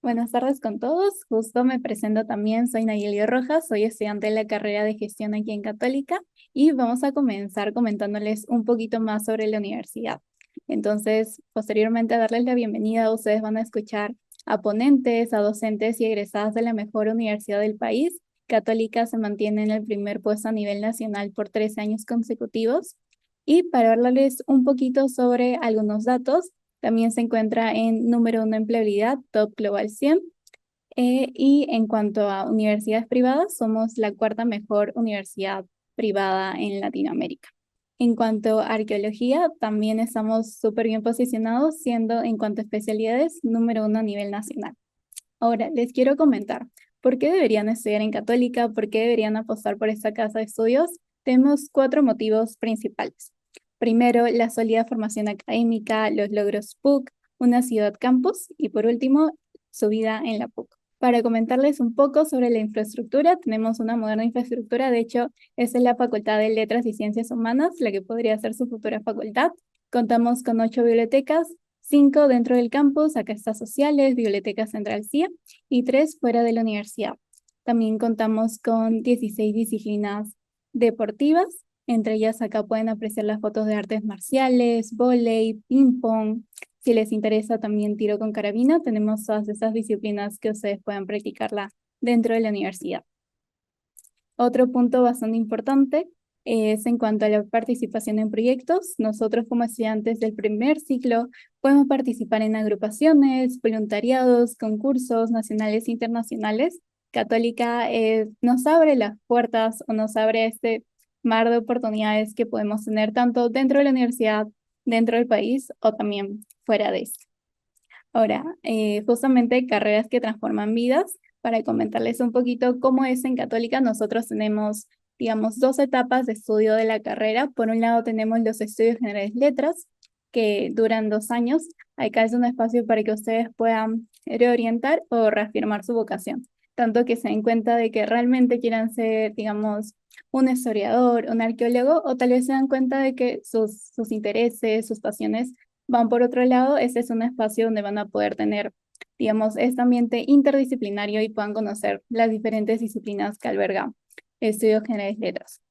Buenas tardes con todos. Justo me presento también, soy Nayeli Rojas, soy estudiante de la carrera de gestión aquí en Católica y vamos a comenzar comentándoles un poquito más sobre la universidad. Entonces, posteriormente a darles la bienvenida, ustedes van a escuchar a ponentes, a docentes y egresadas de la mejor universidad del país. Católica se mantiene en el primer puesto a nivel nacional por 13 años consecutivos. Y para hablarles un poquito sobre algunos datos, también se encuentra en número 1 empleabilidad, Top Global 100. Y en cuanto a universidades privadas, somos la cuarta mejor universidad privada en Latinoamérica. En cuanto a arqueología, también estamos súper bien posicionados, siendo en cuanto a especialidades número 1 a nivel nacional. Ahora, les quiero comentar, ¿por qué deberían estudiar en Católica? ¿Por qué deberían apostar por esta casa de estudios? Tenemos 4 motivos principales. Primero, la sólida formación académica, los logros PUC, una ciudad campus y por último, su vida en la PUC. Para comentarles un poco sobre la infraestructura, tenemos una moderna infraestructura, de hecho, esa es la Facultad de Letras y Ciencias Humanas, la que podría ser su futura facultad. Contamos con 8 bibliotecas, 5 dentro del campus, acá está Sociales, Biblioteca Central CIA, y 3 fuera de la universidad. También contamos con 16 disciplinas deportivas, entre ellas acá pueden apreciar las fotos de artes marciales, vóley, ping-pong. Si les interesa también tiro con carabina, tenemos todas esas disciplinas que ustedes puedan practicarla dentro de la universidad. Otro punto bastante importante es en cuanto a la participación en proyectos. Nosotros como estudiantes del primer ciclo podemos participar en agrupaciones, voluntariados, concursos nacionales e internacionales. Católica nos abre las puertas o nos abre este mar de oportunidades que podemos tener tanto dentro de la universidad, dentro del país o también fuera de este. Ahora, justamente carreras que transforman vidas. Para comentarles un poquito cómo es en Católica, nosotros tenemos, digamos, 2 etapas de estudio de la carrera. Por un lado tenemos los estudios generales letras, que duran 2 años. Acá es un espacio para que ustedes puedan reorientar o reafirmar su vocación. Tanto que se den cuenta de que realmente quieran ser, digamos, un historiador, un arqueólogo, o tal vez se dan cuenta de que sus intereses, sus pasiones van por otro lado. Este es un espacio donde van a poder tener, digamos, este ambiente interdisciplinario y puedan conocer las diferentes disciplinas que alberga Estudios Generales Letras.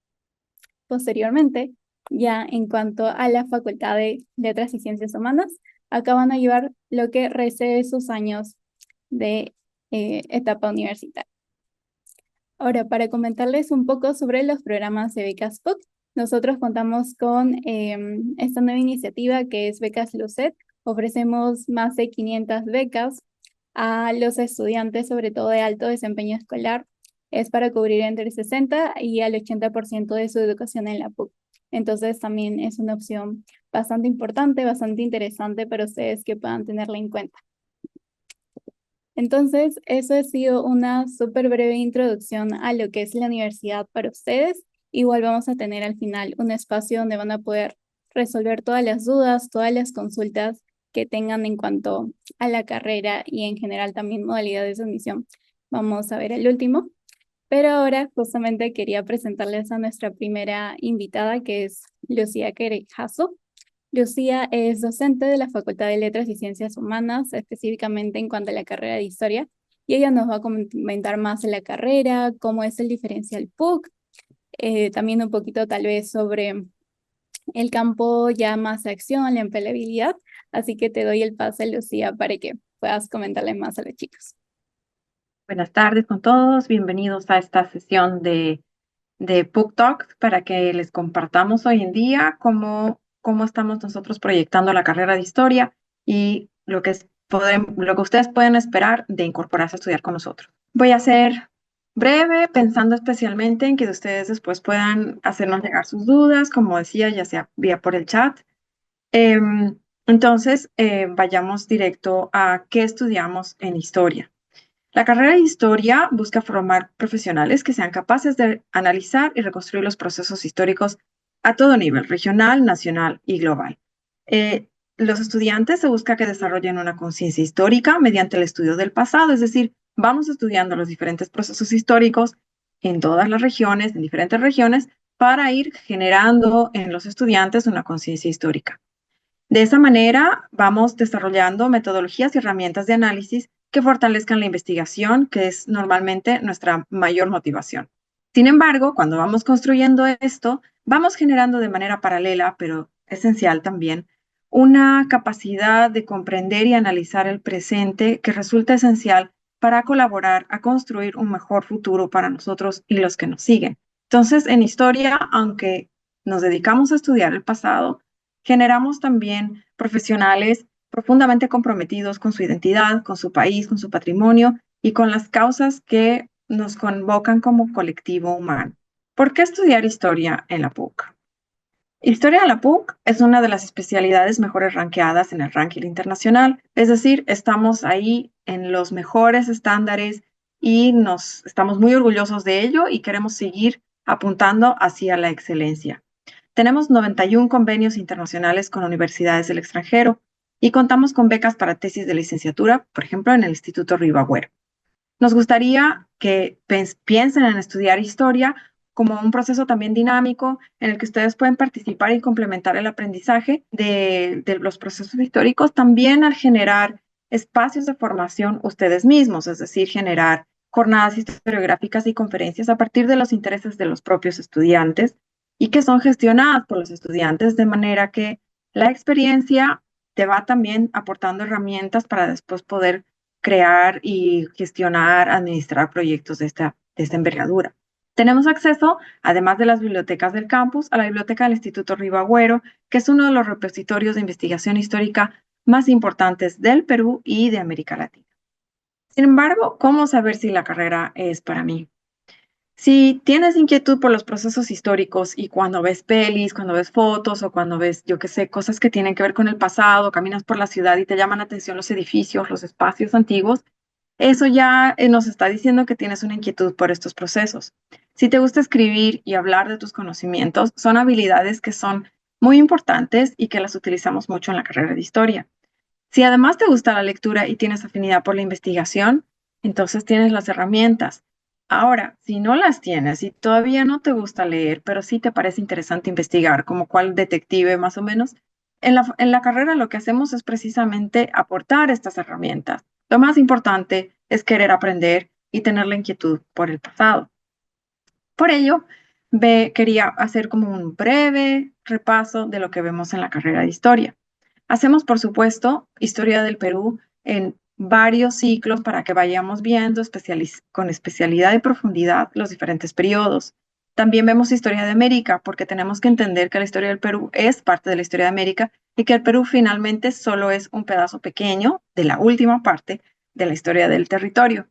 Posteriormente, ya en cuanto a la Facultad de Letras y Ciencias Humanas, acá van a llevar lo que reste de sus años de etapa universitaria. Ahora, para comentarles un poco sobre los programas de becas PUC, nosotros contamos con esta nueva iniciativa que es Becas Lucet. Ofrecemos más de 500 becas a los estudiantes, sobre todo de alto desempeño escolar. Es para cubrir entre el 60 y al 80% de su educación en la PUC. Entonces también es una opción bastante importante, bastante interesante para ustedes que puedan tenerla en cuenta. Entonces, eso ha sido una súper breve introducción a lo que es la universidad para ustedes. Igual vamos a tener al final un espacio donde van a poder resolver todas las dudas, todas las consultas que tengan en cuanto a la carrera y en general también modalidades de admisión. Vamos a ver el último. Pero ahora justamente quería presentarles a nuestra primera invitada, que es Lucía Querejazo. Lucía es docente de la Facultad de Letras y Ciencias Humanas, específicamente en cuanto a la carrera de Historia, y ella nos va a comentar más de la carrera, cómo es el diferencial PUC, también un poquito tal vez sobre el campo ya más de acción, la empleabilidad, así que te doy el pase, Lucía, para que puedas comentarle más a los chicos. Buenas tardes con todos, bienvenidos a esta sesión de PUC Talks para que les compartamos hoy en día cómo estamos nosotros proyectando la carrera de historia y lo que ustedes pueden esperar de incorporarse a estudiar con nosotros. Voy a ser breve, pensando especialmente en que ustedes después puedan hacernos llegar sus dudas, como decía, ya sea vía por el chat. Entonces, vayamos directo a qué estudiamos en historia. La carrera de historia busca formar profesionales que sean capaces de analizar y reconstruir los procesos históricos a todo nivel, regional, nacional y global. Los estudiantes se busca que desarrollen una conciencia histórica mediante el estudio del pasado, es decir, vamos estudiando los diferentes procesos históricos en todas las regiones, en diferentes regiones, para ir generando en los estudiantes una conciencia histórica. De esa manera, vamos desarrollando metodologías y herramientas de análisis que fortalezcan la investigación, que es normalmente nuestra mayor motivación. Sin embargo, cuando vamos construyendo esto, vamos generando de manera paralela, pero esencial también, una capacidad de comprender y analizar el presente que resulta esencial para colaborar a construir un mejor futuro para nosotros y los que nos siguen. Entonces, en historia, aunque nos dedicamos a estudiar el pasado, generamos también profesionales profundamente comprometidos con su identidad, con su país, con su patrimonio y con las causas que nos convocan como colectivo humano. ¿Por qué estudiar historia en la PUC? Historia de la PUC es una de las especialidades mejores rankeadas en el ranking internacional, es decir, estamos ahí en los mejores estándares y nos estamos muy orgullosos de ello y queremos seguir apuntando hacia la excelencia. Tenemos 91 convenios internacionales con universidades del extranjero y contamos con becas para tesis de licenciatura, por ejemplo, en el Instituto Río Agüero. Nos gustaría que piensen en estudiar historia como un proceso también dinámico en el que ustedes pueden participar y complementar el aprendizaje de los procesos históricos, también al generar espacios de formación ustedes mismos, es decir, generar jornadas historiográficas y conferencias a partir de los intereses de los propios estudiantes y que son gestionadas por los estudiantes de manera que la experiencia te va también aportando herramientas para después poder crear y gestionar, administrar proyectos de esta envergadura. Tenemos acceso, además de las bibliotecas del campus, a la biblioteca del Instituto Río Agüero, que es uno de los repositorios de investigación histórica más importantes del Perú y de América Latina. Sin embargo, ¿cómo saber si la carrera es para mí? Si tienes inquietud por los procesos históricos y cuando ves pelis, cuando ves fotos o cuando ves, yo qué sé, cosas que tienen que ver con el pasado, caminas por la ciudad y te llaman la atención los edificios, los espacios antiguos, eso ya nos está diciendo que tienes una inquietud por estos procesos. Si te gusta escribir y hablar de tus conocimientos, son habilidades que son muy importantes y que las utilizamos mucho en la carrera de historia. Si además te gusta la lectura y tienes afinidad por la investigación, entonces tienes las herramientas. Ahora, si no las tienes y todavía no te gusta leer, pero sí te parece interesante investigar, como cuál detective más o menos, en la carrera lo que hacemos es precisamente aportar estas herramientas. Lo más importante es querer aprender y tener la inquietud por el pasado. Por ello, quería hacer como un breve repaso de lo que vemos en la carrera de historia. Hacemos, por supuesto, historia del Perú en varios ciclos para que vayamos viendo con especialidad y profundidad los diferentes periodos. También vemos historia de América porque tenemos que entender que la historia del Perú es parte de la historia de América y que el Perú finalmente solo es un pedazo pequeño de la última parte de la historia del territorio.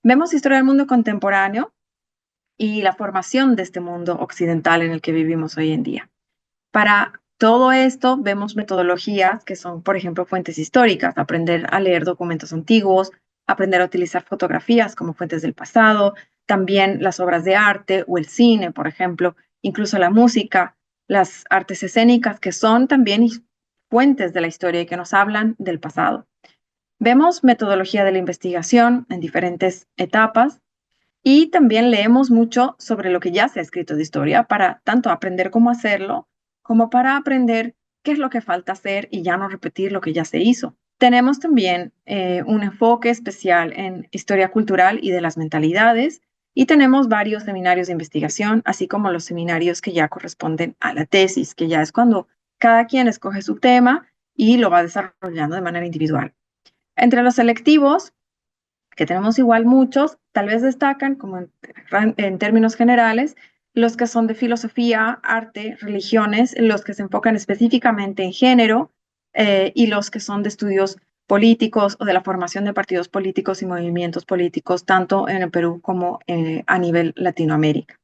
Vemos historia del mundo contemporáneo y la formación de este mundo occidental en el que vivimos hoy en día. Para todo esto vemos metodologías que son, por ejemplo, fuentes históricas, aprender a leer documentos antiguos, aprender a utilizar fotografías como fuentes del pasado, también las obras de arte o el cine, por ejemplo, incluso la música, las artes escénicas que son también fuentes de la historia y que nos hablan del pasado. Vemos metodología de la investigación en diferentes etapas y también leemos mucho sobre lo que ya se ha escrito de historia para tanto aprender cómo hacerlo, como para aprender qué es lo que falta hacer y ya no repetir lo que ya se hizo. Tenemos también un enfoque especial en historia cultural y de las mentalidades y tenemos varios seminarios de investigación, así como los seminarios que ya corresponden a la tesis, que ya es cuando cada quien escoge su tema y lo va desarrollando de manera individual. Entre los selectivos, que tenemos igual muchos, tal vez destacan, como en términos generales, los que son de filosofía, arte, religiones, los que se enfocan específicamente en género y los que son de estudios políticos o de la formación de partidos políticos y movimientos políticos, tanto en el Perú como a nivel Latinoamérica.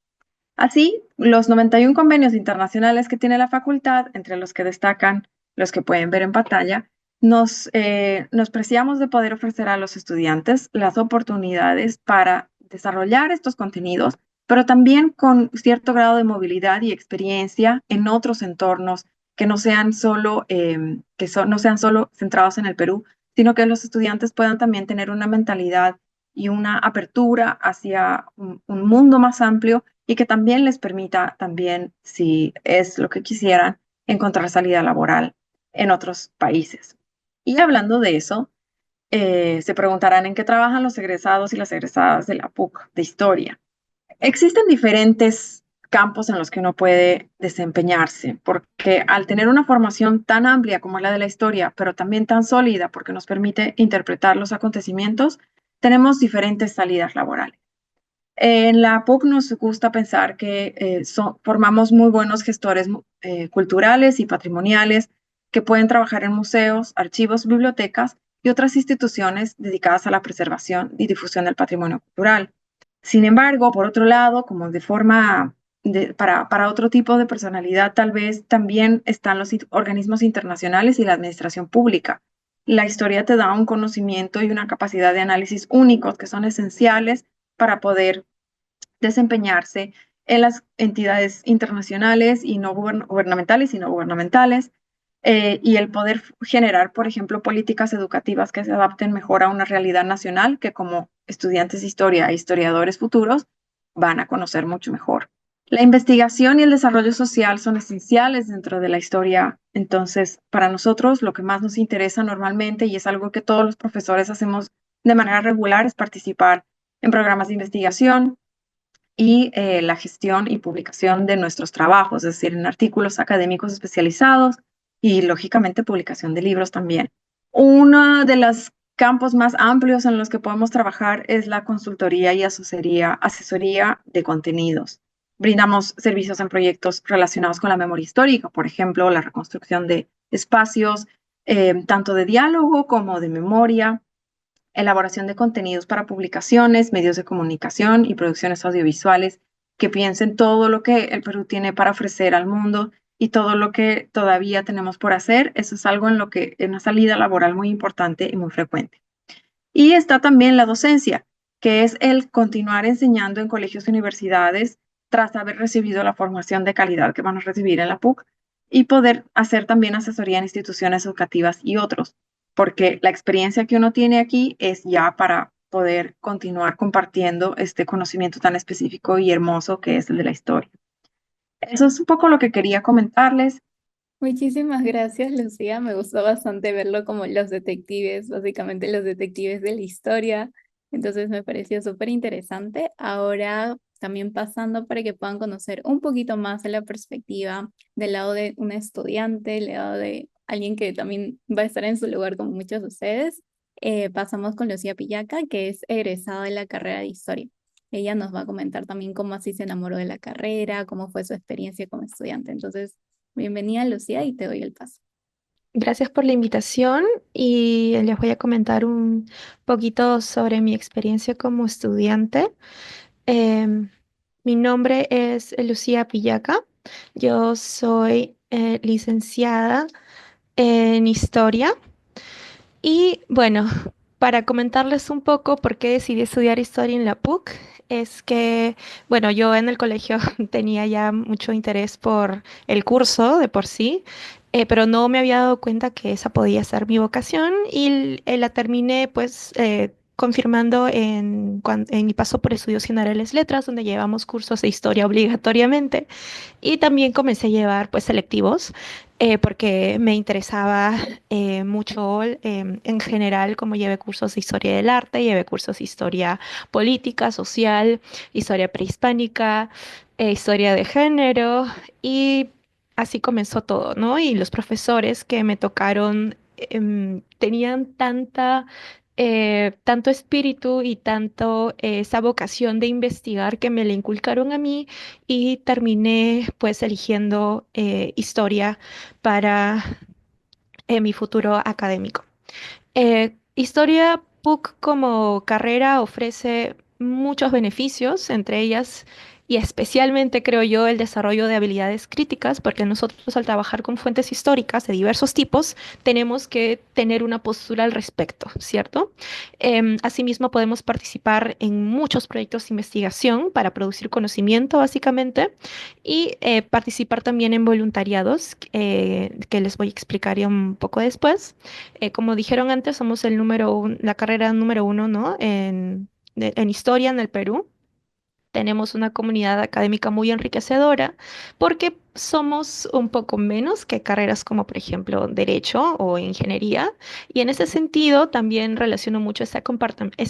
Así, los 91 convenios internacionales que tiene la facultad, entre los que destacan los que pueden ver en pantalla, nos preciamos de poder ofrecer a los estudiantes las oportunidades para desarrollar estos contenidos, pero también con cierto grado de movilidad y experiencia en otros entornos que no sean solo, no sean solo centrados en el Perú, sino que los estudiantes puedan también tener una mentalidad y una apertura hacia un mundo más amplio y que también les permita también, si es lo que quisieran, encontrar salida laboral en otros países. Y hablando de eso, Se preguntarán en qué trabajan los egresados y las egresadas de la PUC de historia. Existen diferentes campos en los que uno puede desempeñarse, porque al tener una formación tan amplia como la de la historia, pero también tan sólida porque nos permite interpretar los acontecimientos, tenemos diferentes salidas laborales. En la PUC nos gusta pensar que formamos muy buenos gestores culturales y patrimoniales que pueden trabajar en museos, archivos, bibliotecas y otras instituciones dedicadas a la preservación y difusión del patrimonio cultural. Sin embargo, por otro lado, como de forma para otro tipo de personalidad, tal vez también están los organismos internacionales y la administración pública. La historia te da un conocimiento y una capacidad de análisis únicos que son esenciales para poder desempeñarse en las entidades internacionales y no gubernamentales y no gubernamentales, y el poder generar, por ejemplo, políticas educativas que se adapten mejor a una realidad nacional que como estudiantes de historia e historiadores futuros van a conocer mucho mejor. La investigación y el desarrollo social son esenciales dentro de la historia. Entonces, para nosotros, lo que más nos interesa normalmente, y es algo que todos los profesores hacemos de manera regular, es participar en programas de investigación, y la gestión y publicación de nuestros trabajos, es decir, en artículos académicos especializados y, lógicamente, publicación de libros también. Uno de los campos más amplios en los que podemos trabajar es la consultoría y asesoría de contenidos. Brindamos servicios en proyectos relacionados con la memoria histórica, por ejemplo, la reconstrucción de espacios, tanto de diálogo como de memoria, elaboración de contenidos para publicaciones, medios de comunicación y producciones audiovisuales que piensen todo lo que el Perú tiene para ofrecer al mundo y todo lo que todavía tenemos por hacer. Eso es algo en lo que es una salida laboral muy importante y muy frecuente. Y está también la docencia, que es el continuar enseñando en colegios y universidades tras haber recibido la formación de calidad que van a recibir en la PUC y poder hacer también asesoría en instituciones educativas y otros, porque la experiencia que uno tiene aquí es ya para poder continuar compartiendo este conocimiento tan específico y hermoso que es el de la historia. Eso es un poco lo que quería comentarles. Muchísimas gracias, Lucía. Me gustó bastante verlo como los detectives, básicamente los detectives de la historia. Entonces me pareció súper interesante. Ahora también pasando para que puedan conocer un poquito más de la perspectiva del lado de un estudiante, del lado de alguien que también va a estar en su lugar como muchos de ustedes. Pasamos con Lucía Pillaca, que es egresada de la carrera de historia. Ella nos va a comentar también cómo así se enamoró de la carrera, cómo fue su experiencia como estudiante. Entonces, bienvenida, Lucía, y te doy el paso. Gracias por la invitación y les voy a comentar un poquito sobre mi experiencia como estudiante. Em, Mi nombre es Lucía Pillaca. Yo soy licenciada en historia y bueno, para comentarles un poco por qué decidí estudiar historia en la PUC, es que, bueno, yo en el colegio tenía ya mucho interés por el curso de por sí, pero no me había dado cuenta que esa podía ser mi vocación y la terminé pues confirmando en mi paso por estudios generales letras, donde llevamos cursos de historia obligatoriamente. Y también comencé a llevar pues selectivos porque me interesaba mucho en general, como llevé cursos de historia del arte, llevé cursos de historia política, social, historia prehispánica, historia de género y así comenzó todo, ¿no? Y los profesores que me tocaron tenían tanto espíritu y tanto esa vocación de investigar que me le inculcaron a mí y terminé pues eligiendo historia para mi futuro académico. Historia PUC como carrera ofrece muchos beneficios, entre ellas y especialmente creo yo el desarrollo de habilidades críticas, porque nosotros al trabajar con fuentes históricas de diversos tipos tenemos que tener una postura al respecto, ¿cierto? Asimismo podemos participar en muchos proyectos de investigación para producir conocimiento básicamente y participar también en voluntariados que les voy a explicar ya un poco después. Como dijeron antes, somos la carrera número uno, ¿no? En historia en el Perú. tenemos una comunidad académica muy enriquecedora porque somos un poco menos que carreras como, por ejemplo, derecho o ingeniería. Y en ese sentido también relaciono mucho ese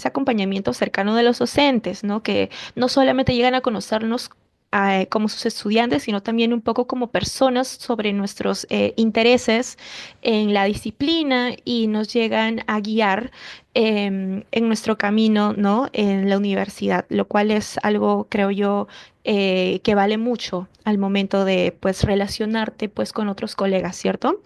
acompañamiento cercano de los docentes, ¿no? Que no solamente llegan a conocernos como sus estudiantes, sino también un poco como personas sobre nuestros intereses en la disciplina y nos llegan a guiar en nuestro camino, ¿no? En la universidad, lo cual es algo, creo yo, que vale mucho al momento de, pues, relacionarte, pues, con otros colegas, ¿cierto?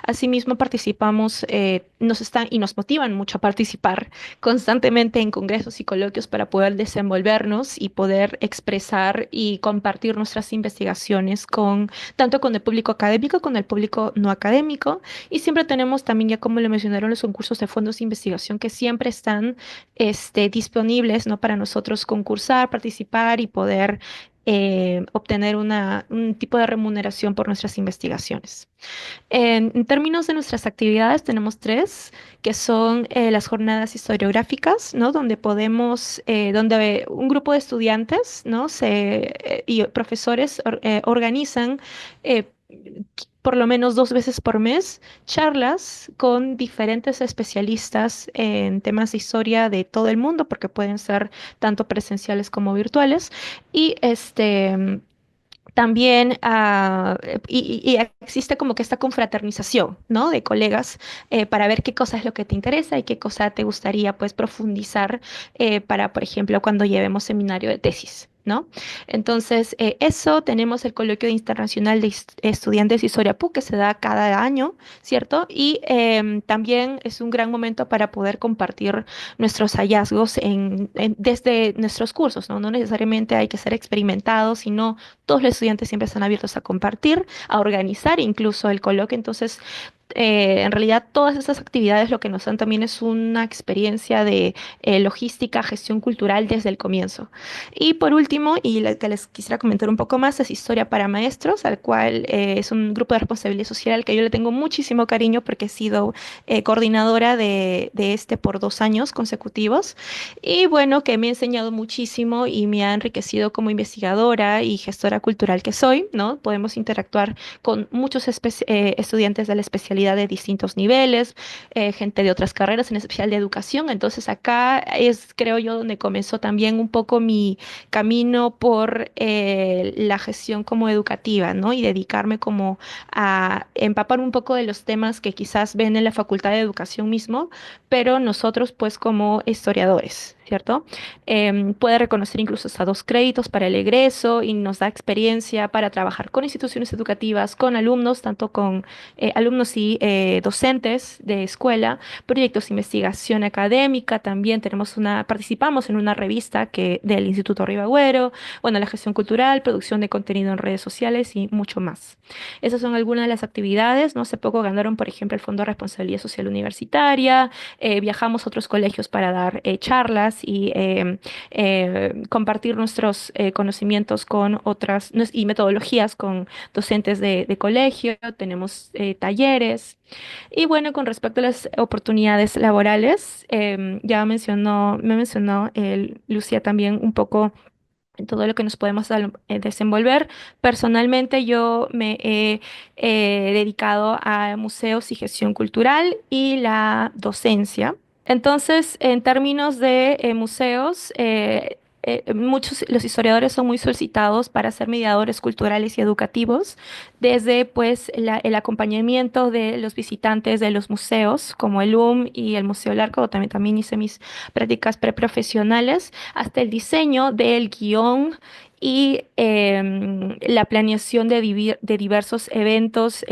Asimismo, participamos, y nos motivan mucho a participar constantemente en congresos y coloquios para poder desenvolvernos y poder expresar y compartir nuestras investigaciones tanto con el público académico, con el público no académico. Y siempre tenemos también, ya como lo mencionaron, los concursos de fondos de investigación que siempre están disponibles, ¿no? Para nosotros concursar, participar y poder obtener un tipo de remuneración por nuestras investigaciones. En términos de nuestras actividades, tenemos tres, que son las jornadas historiográficas, ¿no? Donde un grupo de estudiantes, ¿no? Y profesores organizan eh, por lo menos 2 veces por mes charlas con diferentes especialistas en temas de historia de todo el mundo, porque pueden ser tanto presenciales como virtuales. Y también y existe como que esta confraternización, ¿no? De colegas para ver qué cosa es lo que te interesa y qué cosa te gustaría, pues, profundizar para, por ejemplo, cuando llevemos seminario de tesis, ¿no? Entonces, eso, tenemos el Coloquio Internacional de Estudiantes de Historia PUC que se da cada año, ¿cierto? Y también es un gran momento para poder compartir nuestros hallazgos desde nuestros cursos, ¿no? No necesariamente hay que ser experimentados, sino todos los estudiantes siempre están abiertos a compartir, a organizar incluso el coloquio. Entonces, en realidad, todas esas actividades lo que nos dan también es una experiencia de logística, gestión cultural desde el comienzo. Y por último, y la que les quisiera comentar un poco más, es Historia para Maestros, al cual es un grupo de responsabilidad social al que yo le tengo muchísimo cariño porque he sido coordinadora de este por 2 años consecutivos. Y bueno, que me ha enseñado muchísimo y me ha enriquecido como investigadora y gestora cultural que soy, ¿no? Podemos interactuar con muchos estudiantes de la especialidad de distintos niveles, gente de otras carreras, en especial de educación. Entonces acá es, creo yo, donde comenzó también un poco mi camino por la gestión como educativa, ¿no? Y dedicarme como a empapar un poco de los temas que quizás ven en la Facultad de Educación mismo, pero nosotros pues como historiadores, ¿cierto? Puede reconocer incluso hasta 2 créditos para el egreso y nos da experiencia para trabajar con instituciones educativas, con alumnos, tanto con alumnos y docentes de escuela, proyectos de investigación académica. También participamos en una revista del Instituto Ribagüero, bueno, la gestión cultural, producción de contenido en redes sociales y mucho más. Esas son algunas de las actividades, ¿no? Hace poco ganaron, por ejemplo, el Fondo de Responsabilidad Social Universitaria. Viajamos a otros colegios para dar charlas y compartir nuestros conocimientos y metodologías con docentes de colegio. Tenemos talleres. Y bueno, con respecto a las oportunidades laborales, me mencionó Lucía también un poco en todo lo que nos podemos desenvolver. Personalmente, yo me he dedicado a museos y gestión cultural y la docencia. Entonces, en términos de museos, los historiadores son muy solicitados para ser mediadores culturales y educativos, desde pues el acompañamiento de los visitantes de los museos, como el y el Museo del Arco, también hice mis prácticas preprofesionales, hasta el diseño del guión y la planeación de diversos eventos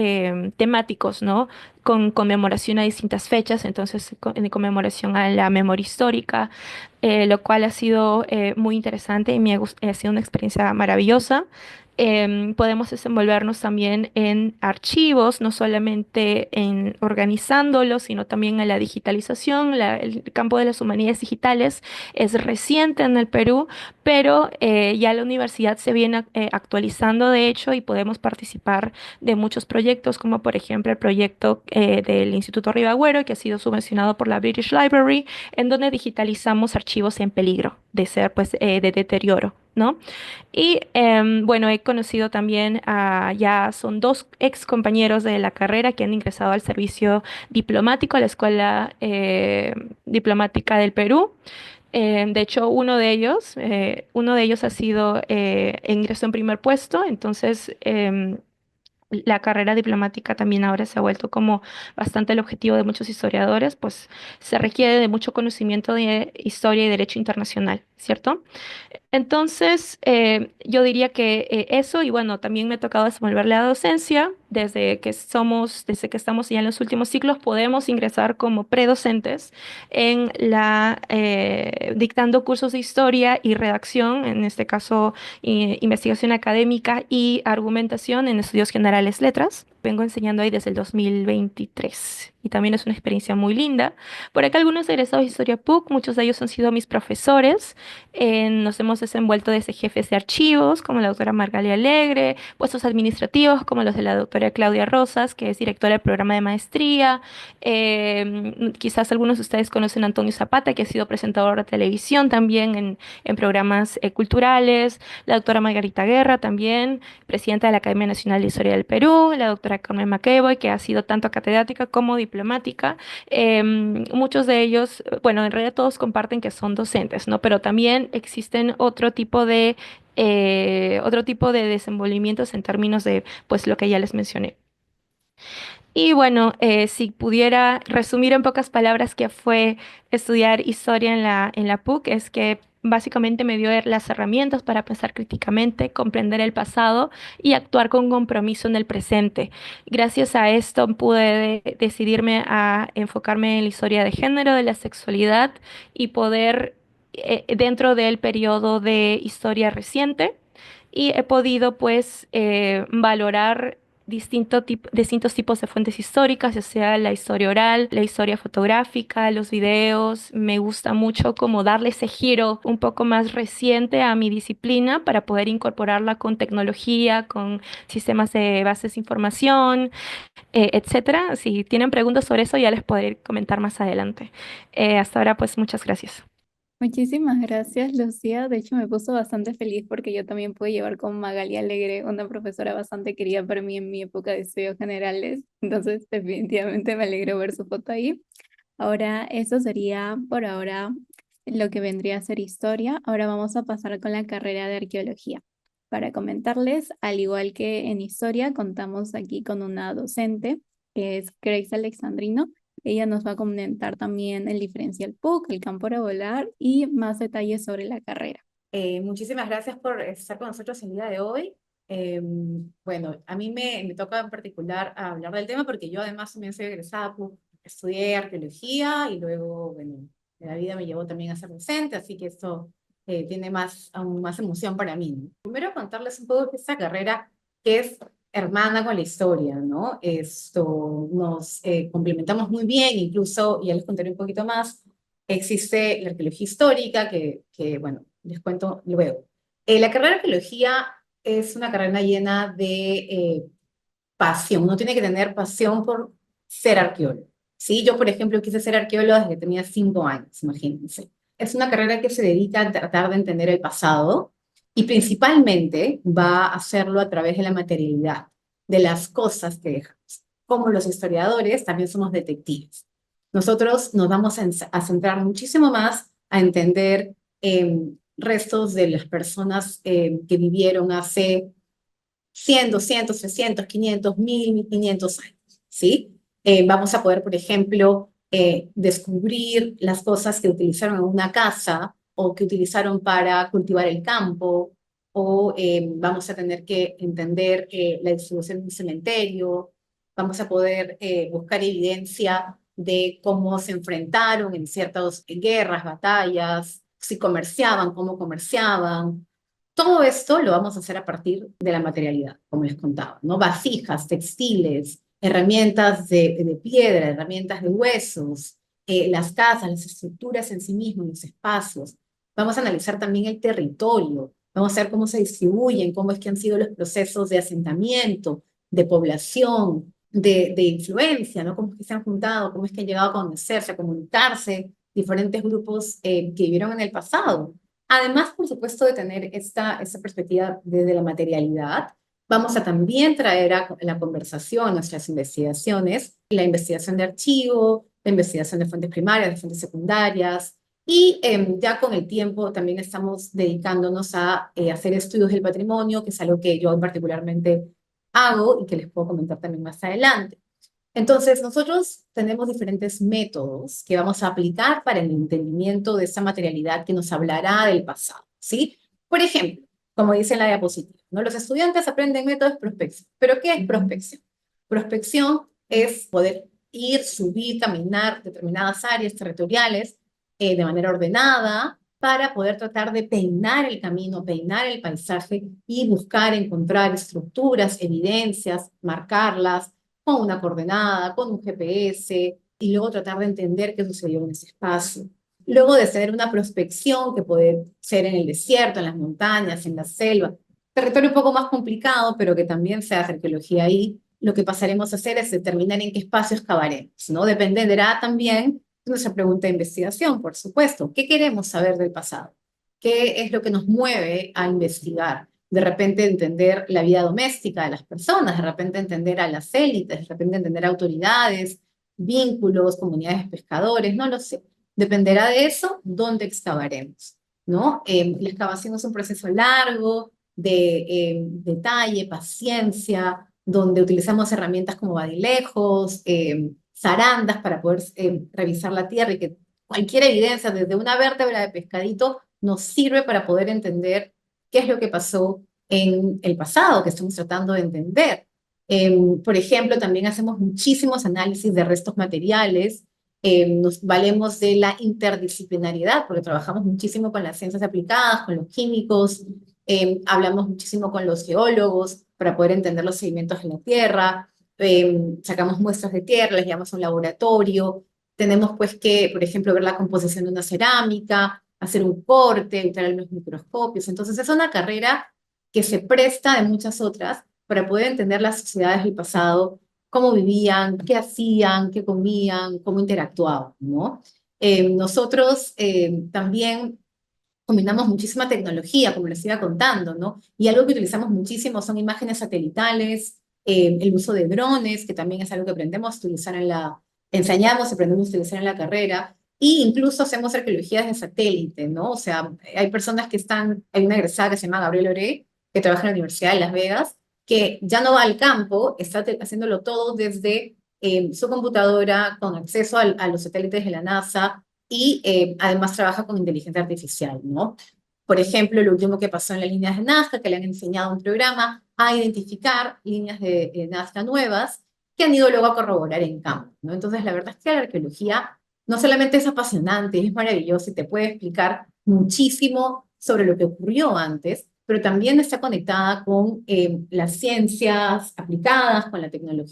temáticos, ¿no? Con conmemoración a distintas fechas, entonces en conmemoración a la memoria histórica, lo cual ha sido muy interesante y ha sido una experiencia maravillosa. Podemos desenvolvernos también en archivos, no solamente en organizándolos, sino también en la digitalización. El campo de las humanidades digitales es reciente en el Perú, pero ya la universidad se viene actualizando, de hecho, y podemos participar de muchos proyectos, como por ejemplo el proyecto del Instituto Ribagüero, que ha sido subvencionado por la British Library, en donde digitalizamos archivos en peligro. de ser pues de deterioro, ¿no? Y bueno, he conocido también ya son dos ex compañeros de la carrera que han ingresado al servicio diplomático a la Escuela Diplomática del Perú. De hecho, uno de ellos ha sido ingresó en primer puesto, entonces la carrera diplomática también ahora se ha vuelto como bastante el objetivo de muchos historiadores, pues se requiere de mucho conocimiento de historia y derecho internacional, ¿cierto? Entonces, yo diría que eso, y bueno, también me ha tocado desenvolver la docencia. Desde que estamos ya en los últimos ciclos, podemos ingresar como predocentes dictando cursos de historia y redacción, en este caso, investigación académica y argumentación en estudios generales letras. Vengo enseñando ahí desde el 2023 y también es una experiencia muy linda. Por acá algunos egresados de Historia PUC, muchos de ellos han sido mis profesores. Nos hemos desenvuelto desde jefes de archivos, como la doctora Margalia Alegre, puestos administrativos, como los de la doctora Claudia Rosas, que es directora del programa de maestría. Quizás algunos de ustedes conocen a Antonio Zapata, que ha sido presentador de televisión también en programas culturales. La doctora Margarita Guerra también, presidenta de la Academia Nacional de Historia del Perú. La doctora Carmen McEvoy, que ha sido tanto catedrática como diplomática. Muchos de ellos, bueno, en realidad todos comparten que son docentes, ¿no? Pero también existen otro tipo de desenvolvimientos en términos de, pues, lo que ya les mencioné. Y bueno, si pudiera resumir en pocas palabras qué fue estudiar historia en la PUC, es que básicamente me dio las herramientas para pensar críticamente, comprender el pasado y actuar con compromiso en el presente. Gracias a esto pude decidirme a enfocarme en la historia de género, de la sexualidad y poder, dentro del periodo de historia reciente, y he podido pues valorar distintos tipos de fuentes históricas, ya sea la historia oral, la historia fotográfica, los videos. Me gusta mucho como darle ese giro un poco más reciente a mi disciplina para poder incorporarla con tecnología, con sistemas de bases de información, etcétera. Si tienen preguntas sobre eso, ya les podré comentar más adelante. Hasta ahora, pues muchas gracias. Muchísimas gracias, Lucía. De hecho, me puso bastante feliz porque yo también pude llevar con Magali Alegre, una profesora bastante querida para mí en mi época de estudios generales. Entonces, definitivamente me alegro ver su foto ahí. Ahora, eso sería por ahora lo que vendría a ser historia. Ahora vamos a pasar con la carrera de arqueología. Para comentarles, al igual que en historia, contamos aquí con una docente que es Grace Alexandrino. Ella nos va a comentar también el diferencial PUC, el campo a volar y más detalles sobre la carrera. Muchísimas gracias por estar con nosotros el día de hoy. Bueno, a mí me toca en particular hablar del tema porque yo además también soy egresada, estudié arqueología y luego, bueno, la vida me llevó también a ser docente, así que esto tiene aún más emoción para mí, ¿no? Primero contarles un poco de esta carrera que es hermana con la historia, ¿no? Esto nos complementamos muy bien, incluso, y ya les contaré un poquito más, existe la arqueología histórica bueno, les cuento luego. La carrera de arqueología es una carrera llena de pasión. Uno tiene que tener pasión por ser arqueólogo. ¿Sí? Yo, por ejemplo, quise ser arqueóloga desde que tenía 5 años, imagínense. Es una carrera que se dedica a tratar de entender el pasado y principalmente va a hacerlo a través de la materialidad, de las cosas que dejamos. Como los historiadores, también somos detectives. Nosotros nos vamos a centrar muchísimo más a entender restos de las personas que vivieron hace 100, 200, 300, 500, 1000, 1500 años, ¿sí? Vamos a poder, por ejemplo, descubrir las cosas que utilizaron en una casa o que utilizaron para cultivar el campo, o vamos a tener que entender la distribución de un cementerio, vamos a poder buscar evidencia de cómo se enfrentaron en ciertas guerras, batallas, si comerciaban, cómo comerciaban. Todo esto lo vamos a hacer a partir de la materialidad, como les contaba, ¿no? Vasijas, textiles, herramientas de piedra, herramientas de huesos, las casas, las estructuras en sí mismos, los espacios. Vamos a analizar también el territorio, vamos a ver cómo se distribuyen, cómo es que han sido los procesos de asentamiento, de población, de influencia, ¿no? Cómo es que se han juntado, cómo es que han llegado a conocerse, a comunicarse diferentes grupos que vivieron en el pasado, Además, por supuesto, de tener esta perspectiva desde la materialidad, vamos a también traer a la conversación nuestras investigaciones, la investigación de archivo, la investigación de fuentes primarias, de fuentes secundarias, y ya con el tiempo también estamos dedicándonos a hacer estudios del patrimonio, que es algo que yo particularmente hago y que les puedo comentar también más adelante. Entonces, nosotros tenemos diferentes métodos que vamos a aplicar para el entendimiento de esa materialidad que nos hablará del pasado, ¿sí? Por ejemplo, como dice en la diapositiva, ¿no? Los estudiantes aprenden métodos de prospección. ¿Pero qué es prospección? Prospección es poder ir, subir, caminar determinadas áreas territoriales de manera ordenada para poder tratar de peinar el camino, peinar el paisaje y buscar encontrar estructuras, evidencias, marcarlas con una coordenada, con un GPS, y luego tratar de entender qué sucedió en ese espacio. Luego de hacer una prospección que puede ser en el desierto, en las montañas, en la selva, territorio un poco más complicado, pero que también se hace arqueología ahí, lo que pasaremos a hacer es determinar en qué espacios cavaremos, ¿no? Dependerá también de nuestra pregunta de investigación, por supuesto. ¿Qué queremos saber del pasado? ¿Qué es lo que nos mueve a investigar? De repente entender la vida doméstica de las personas, de repente entender a las élites, de repente entender autoridades, vínculos, comunidades de pescadores, no lo sé. Dependerá de eso, dónde excavaremos, ¿no? La excavación es un proceso largo, de detalle, paciencia, donde utilizamos herramientas como badilejos, zarandas para poder revisar la tierra y que cualquier evidencia, desde una vértebra de pescadito, nos sirve para poder entender qué es lo que pasó en el pasado, que estamos tratando de entender. Por ejemplo, también hacemos muchísimos análisis de restos materiales, nos valemos de la interdisciplinariedad, porque trabajamos muchísimo con las ciencias aplicadas, con los químicos, hablamos muchísimo con los geólogos para poder entender los sedimentos en la tierra, sacamos muestras de tierra, las llevamos a un laboratorio, tenemos pues que, por ejemplo, ver la composición de una cerámica, hacer un corte, entrar en los microscopios. Entonces es una carrera que se presta de muchas otras para poder entender las sociedades del pasado, cómo vivían, qué hacían, qué comían, cómo interactuaban, ¿no? Nosotros también combinamos muchísima tecnología, como les iba contando, ¿no? Y algo que utilizamos muchísimo son imágenes satelitales, el uso de drones, que también es algo que aprendemos a utilizar enseñamos, aprendemos a utilizar en la carrera, e incluso hacemos arqueología desde satélite, ¿no? O sea, hay personas que hay una egresada que se llama Gabriel Oré, que trabaja en la Universidad de Las Vegas, que ya no va al campo, está haciéndolo todo desde su computadora, con acceso a los satélites de la NASA, y además trabaja con inteligencia artificial, ¿no? Por ejemplo, lo último que pasó en las líneas de Nazca, que le han enseñado un programa a identificar líneas de Nazca nuevas que han ido luego a corroborar en campo, ¿no? Entonces, la verdad es que la arqueología no solamente es apasionante, es maravillosa y te puede explicar muchísimo sobre lo que ocurrió antes, pero también está conectada con las ciencias aplicadas,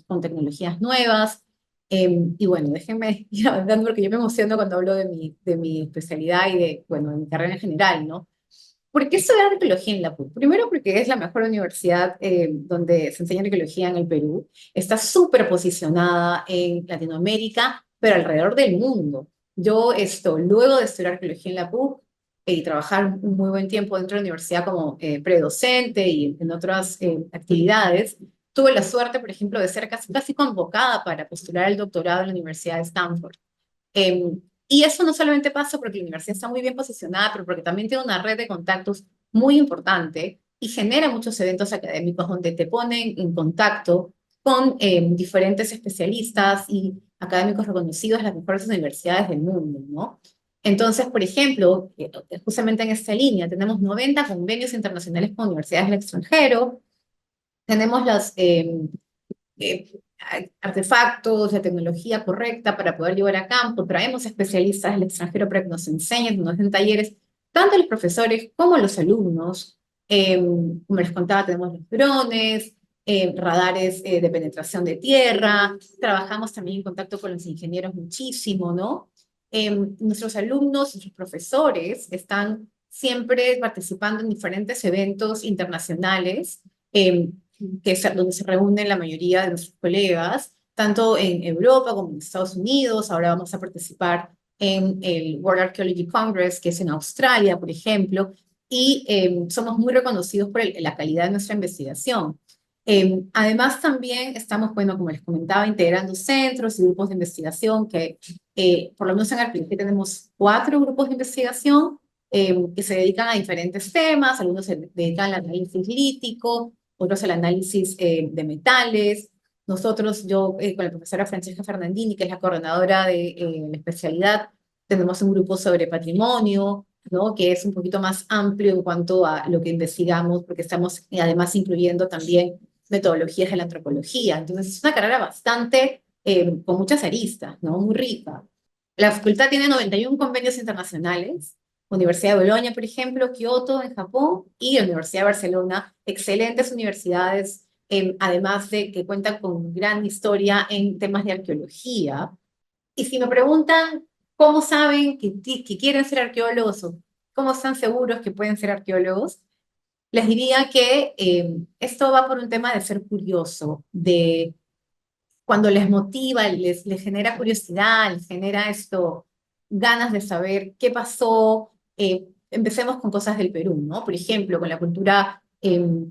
con tecnologías nuevas. Y bueno, déjenme ir avanzando porque yo me emociono cuando hablo de mi especialidad y bueno, de mi carrera en general, ¿no? ¿Por qué estudiar arqueología en la PUC? Primero porque es la mejor universidad donde se enseña arqueología en el Perú. Está súper posicionada en Latinoamérica, pero alrededor del mundo. Luego de estudiar arqueología en la PUC y trabajar un muy buen tiempo dentro de la universidad como predocente y en otras actividades, tuve la suerte, por ejemplo, de ser casi convocada para postular el doctorado en la Universidad de Stanford. Y eso no solamente pasa porque la universidad está muy bien posicionada, pero porque también tiene una red de contactos muy importante y genera muchos eventos académicos donde te ponen en contacto con diferentes especialistas y académicos reconocidos en las mejores universidades del mundo, ¿no? Entonces, por ejemplo, justamente en esta línea, tenemos 90 convenios internacionales con universidades del extranjero, tenemos los artefactos, la tecnología correcta para poder llevar a campo, traemos especialistas del extranjero para que nos enseñen, nos den talleres, tanto los profesores como los alumnos. Como les contaba, tenemos los drones, radares de penetración de tierra, trabajamos también en contacto con los ingenieros muchísimo, ¿no? Nuestros alumnos, nuestros profesores están siempre participando en diferentes eventos internacionales, donde se reúnen la mayoría de nuestros colegas, tanto en Europa como en Estados Unidos. Ahora vamos a participar en el World Archaeology Congress, que es en Australia, por ejemplo, y somos muy reconocidos por la calidad de nuestra investigación. Además, también estamos, bueno, como les comentaba, integrando centros y grupos de investigación que, por lo menos en Arqueología tenemos 4 grupos de investigación que se dedican a diferentes temas. Algunos se dedican al análisis lítico, otros al análisis de metales. Nosotros, yo con la profesora Francesca Fernandini, que es la coordinadora de la especialidad, tenemos un grupo sobre patrimonio, ¿no? Que es un poquito más amplio en cuanto a lo que investigamos, porque estamos además incluyendo también metodologías de la antropología. Entonces, es una carrera bastante, con muchas aristas, ¿no? Muy rica. La facultad tiene 91 convenios internacionales. Universidad de Bolonia, por ejemplo, Kioto en Japón y la Universidad de Barcelona, excelentes universidades, además de que cuentan con gran historia en temas de arqueología. Y si me preguntan cómo saben que quieren ser arqueólogos o cómo están seguros que pueden ser arqueólogos, les diría que esto va por un tema de ser curioso, de cuando les motiva, les genera curiosidad, les genera ganas de saber qué pasó. Empecemos con cosas del Perú, ¿no? Por ejemplo, con la cultura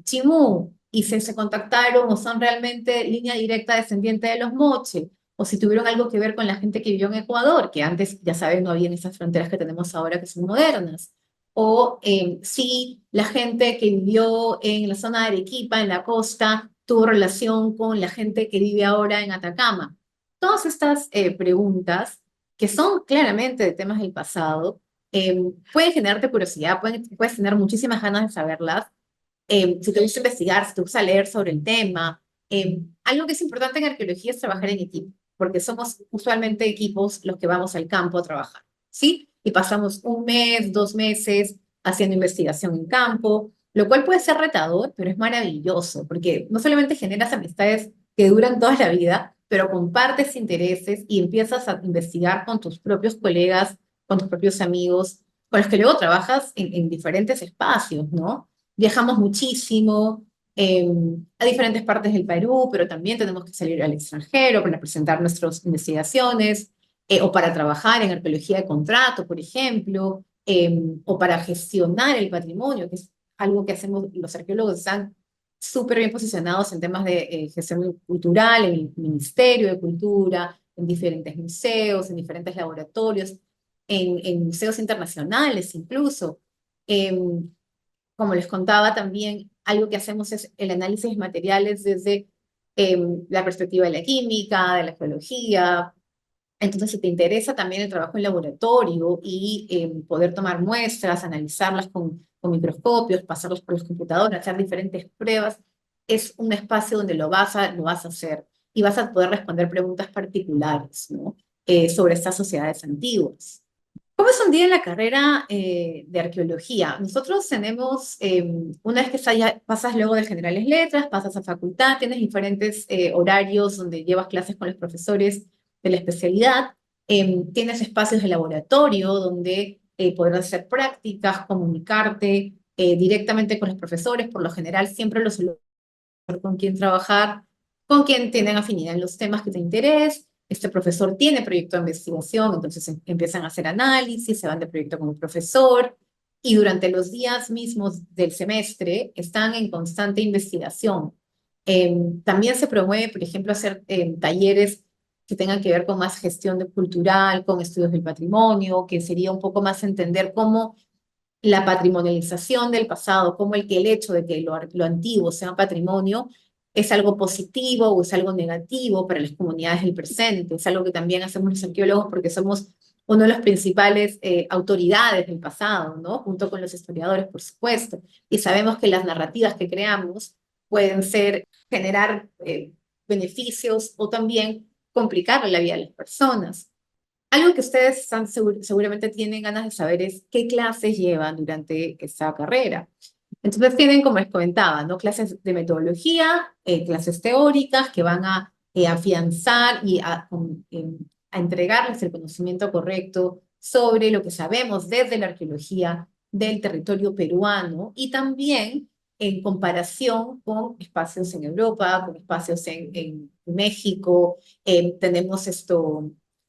chimú, y si se contactaron o son realmente línea directa descendiente de los moche, o si tuvieron algo que ver con la gente que vivió en Ecuador, que antes, ya saben, no había esas fronteras que tenemos ahora que son modernas. O si la gente que vivió en la zona de Arequipa, en la costa, tuvo relación con la gente que vive ahora en Atacama. Todas estas preguntas, que son claramente de temas del pasado, pueden generarte curiosidad, puedes tener muchísimas ganas de saberlas. Si te gusta investigar, si te gusta leer sobre el tema. Algo que es importante en arqueología es trabajar en equipo, porque somos usualmente equipos los que vamos al campo a trabajar, ¿sí? Y pasamos 1 mes, 2 meses haciendo investigación en campo, lo cual puede ser retador, pero es maravilloso, porque no solamente generas amistades que duran toda la vida, pero compartes intereses y empiezas a investigar con tus propios colegas, con tus propios amigos, con los que luego trabajas en diferentes espacios, ¿no? Viajamos muchísimo a diferentes partes del Perú, pero también tenemos que salir al extranjero para presentar nuestras investigaciones o para trabajar en arqueología de contrato, por ejemplo, o para gestionar el patrimonio, que es algo que hacemos los arqueólogos. Están súper bien posicionados en temas de gestión cultural, en el Ministerio de Cultura, en diferentes museos, en diferentes laboratorios, en museos internacionales incluso. Como les contaba también, algo que hacemos es el análisis de materiales desde la perspectiva de la química, de la geología. Entonces, si te interesa también el trabajo en laboratorio y poder tomar muestras, analizarlas con microscopios, pasarlos por los computadores, hacer diferentes pruebas, es un espacio donde lo vas a hacer y vas a poder responder preguntas particulares, ¿no? Sobre estas sociedades antiguas. ¿Cómo es un día en la carrera de arqueología? Nosotros tenemos, una vez que pasas luego de generales letras, pasas a facultad, tienes diferentes horarios donde llevas clases con los profesores de la especialidad, tienes espacios de laboratorio donde podrás hacer prácticas, comunicarte directamente con los profesores. Por lo general siempre los con quién trabajar, con quien tienen afinidad en los temas que te interesen. Este profesor tiene proyecto de investigación, entonces empiezan a hacer análisis, se van de proyecto con el profesor, y durante los días mismos del semestre están en constante investigación. También se promueve, por ejemplo, hacer talleres que tengan que ver con más gestión cultural, con estudios del patrimonio, que sería un poco más entender cómo la patrimonialización del pasado, como el hecho de que lo antiguo sea patrimonio es algo positivo o es algo negativo para las comunidades del presente. Es algo que también hacemos los arqueólogos porque somos uno de los principales autoridades del pasado, ¿no? Junto con los historiadores, por supuesto. Y sabemos que las narrativas que creamos pueden generar beneficios o también complicar la vida de las personas. Algo que ustedes seguramente tienen ganas de saber es qué clases llevan durante esta carrera. Entonces tienen, como les comentaba, ¿no? Clases de metodología, clases teóricas que van a afianzar y a entregarles el conocimiento correcto sobre lo que sabemos desde la arqueología del territorio peruano, y también en comparación con espacios en Europa, con espacios en México. Tenemos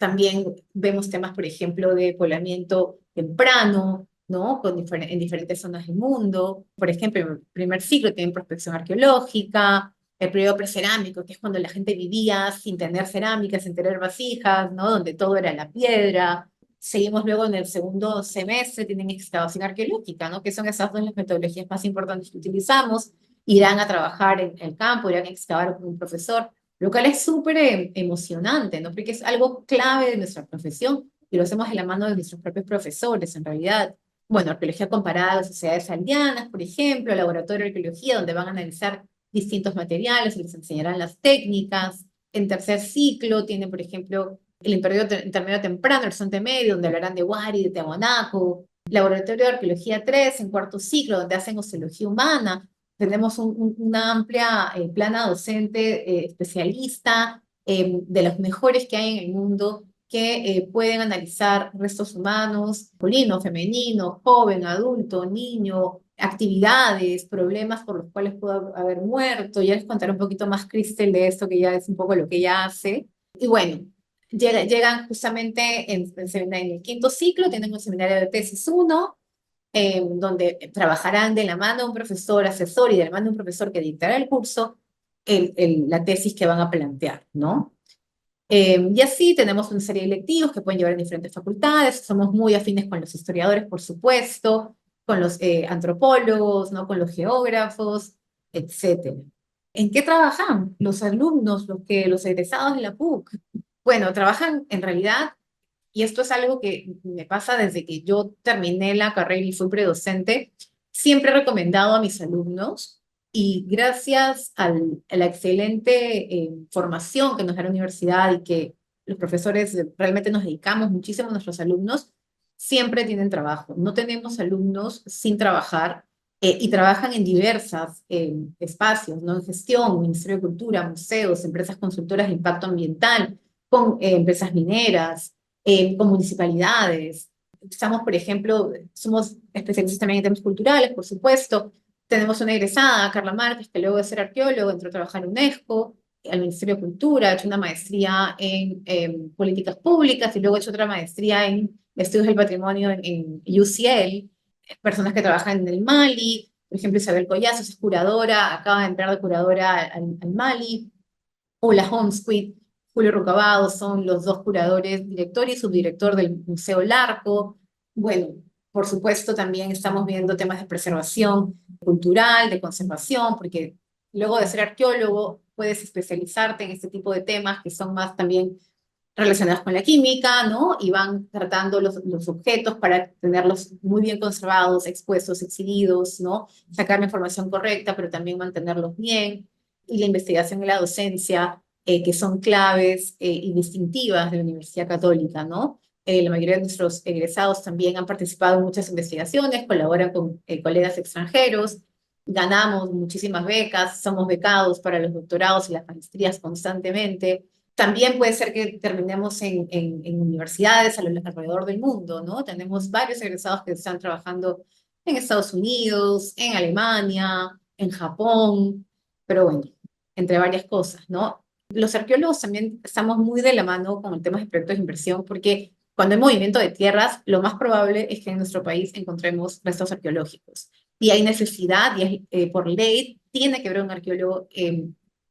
También vemos temas, por ejemplo, de poblamiento temprano, ¿no? En diferentes zonas del mundo. Por ejemplo, en el primer ciclo tienen prospección arqueológica, el periodo precerámico, que es cuando la gente vivía sin tener cerámica, sin tener vasijas, ¿no? Donde todo era la piedra. Seguimos luego en el segundo semestre, tienen excavación arqueológica, ¿no? Que son esas dos las metodologías más importantes que utilizamos. Irán a trabajar en el campo, irán a excavar con un profesor, lo cual es súper emocionante, ¿no? Porque es algo clave de nuestra profesión y lo hacemos de la mano de nuestros propios profesores, en realidad. Bueno, arqueología comparada a las sociedades aldeanas, por ejemplo, laboratorio de arqueología, donde van a analizar distintos materiales y les enseñarán las técnicas. En tercer ciclo tienen, por ejemplo, el intermedio temprano, el horizonte medio, donde hablarán de Wari, de Tiahuanaco. Laboratorio de arqueología 3, en cuarto ciclo, donde hacen oceología humana. Tenemos una amplia plana docente especialista de los mejores que hay en el mundo que pueden analizar restos humanos, masculino, femenino, joven, adulto, niño, actividades, problemas por los cuales pudo haber muerto. Ya les contaré un poquito más, Cristel, de esto, que ya es un poco lo que ella hace. Y bueno, llegan justamente en el quinto ciclo, tienen un seminario de tesis 1, donde trabajarán de la mano de un profesor asesor y de la mano de un profesor que dictará el curso, la tesis que van a plantear, ¿no? Y así tenemos una serie de electivos que pueden llevar en diferentes facultades. Somos muy afines con los historiadores, por supuesto, con los antropólogos, ¿no? Con los geógrafos, etcétera. ¿En qué trabajan los alumnos, los egresados de la PUC? Bueno, trabajan en realidad, y esto es algo que me pasa desde que yo terminé la carrera y fui predocente, siempre he recomendado a mis alumnos, y gracias a la excelente formación que nos da la universidad y que los profesores realmente nos dedicamos muchísimo a nuestros alumnos, siempre tienen trabajo. No tenemos alumnos sin trabajar y trabajan en diversos espacios, ¿no? En gestión, Ministerio de Cultura, museos, empresas consultoras de impacto ambiental, con empresas mineras, con municipalidades. Estamos, por ejemplo, somos especialistas también en temas culturales, por supuesto. Tenemos una egresada, Carla Márquez, que luego de ser arqueólogo entró a trabajar en UNESCO, al Ministerio de Cultura, ha hecho una maestría en políticas públicas y luego ha hecho otra maestría en estudios del patrimonio en UCL. Personas que trabajan en el Mali, por ejemplo, Isabel Collazos es curadora, acaba de entrar de curadora al Mali. Ola Homsquist, Julio Rucabado son los dos curadores, director y subdirector del Museo Larco. Bueno, por supuesto también estamos viendo temas de preservación cultural, de conservación, porque luego de ser arqueólogo puedes especializarte en este tipo de temas que son más también relacionados con la química, ¿no? Y van tratando los objetos para tenerlos muy bien conservados, expuestos, exhibidos, ¿no? Sacar la información correcta, pero también mantenerlos bien. Y la investigación y la docencia, que son claves y distintivas de la Universidad Católica, ¿no? La mayoría de nuestros egresados también han participado en muchas investigaciones, colaboran con colegas extranjeros, ganamos muchísimas becas, somos becados para los doctorados y las maestrías constantemente. También puede ser que terminemos en universidades alrededor del mundo, ¿no? Tenemos varios egresados que están trabajando en Estados Unidos, en Alemania, en Japón, pero bueno, entre varias cosas, ¿no? Los arqueólogos también estamos muy de la mano con el tema de proyectos de inversión, porque cuando hay movimiento de tierras, lo más probable es que en nuestro país encontremos restos arqueológicos. Y hay necesidad, y por ley, tiene que haber un arqueólogo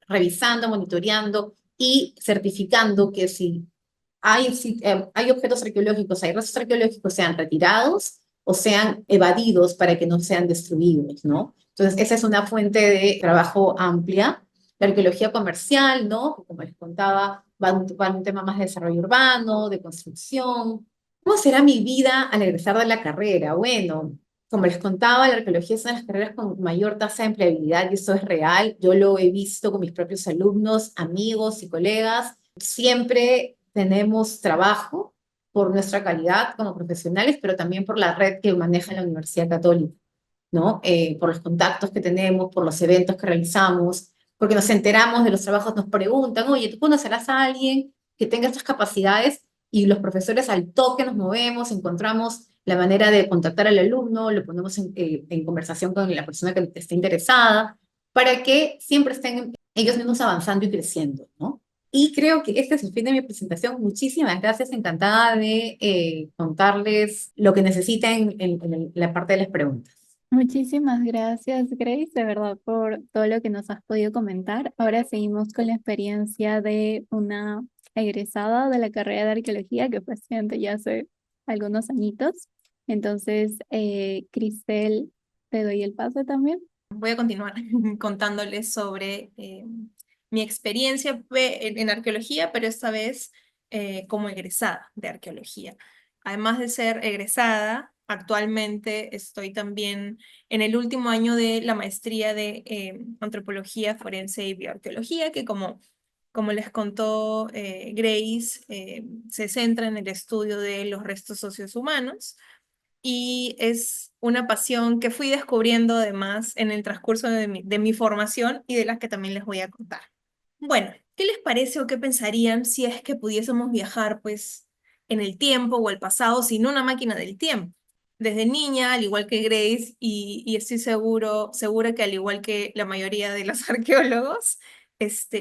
revisando, monitoreando y certificando que si hay objetos arqueológicos, hay restos arqueológicos, sean retirados o sean evadidos para que no sean destruidos, ¿no? Entonces, esa es una fuente de trabajo amplia. La arqueología comercial, ¿no? Como les contaba, va a un tema más de desarrollo urbano, de construcción. ¿Cómo será mi vida al egresar de la carrera? Bueno, como les contaba, la arqueología es una de las carreras con mayor tasa de empleabilidad y eso es real. Yo lo he visto con mis propios alumnos, amigos y colegas. Siempre tenemos trabajo por nuestra calidad como profesionales, pero también por la red que maneja la Universidad Católica, ¿no? Por los contactos que tenemos, por los eventos que realizamos, porque nos enteramos de los trabajos, nos preguntan, oye, ¿tú conocerás a alguien que tenga estas capacidades? Y los profesores al toque nos movemos, encontramos la manera de contactar al alumno, lo ponemos en conversación con la persona que esté interesada, para que siempre estén ellos mismos avanzando y creciendo, ¿no? Y creo que este es el fin de mi presentación. Muchísimas gracias, encantada de contarles lo que necesiten en la parte de las preguntas. Muchísimas gracias, Grace, de verdad, por todo lo que nos has podido comentar. Ahora seguimos con la experiencia de una egresada de la carrera de arqueología, que fue estudiante ya hace algunos añitos. Entonces, Cristel, te doy el pase también. Voy a continuar contándoles sobre mi experiencia en arqueología, pero esta vez como egresada de arqueología. Además de ser egresada, actualmente estoy también en el último año de la maestría de antropología forense y bioarqueología, que como les contó Grace, se centra en el estudio de los restos socios humanos y es una pasión que fui descubriendo además en el transcurso de mi formación y de las que también les voy a contar. Bueno, ¿qué les parece o qué pensarían si es que pudiésemos viajar pues en el tiempo o el pasado sin una máquina del tiempo? Desde niña, al igual que Grace, y estoy segura que al igual que la mayoría de los arqueólogos,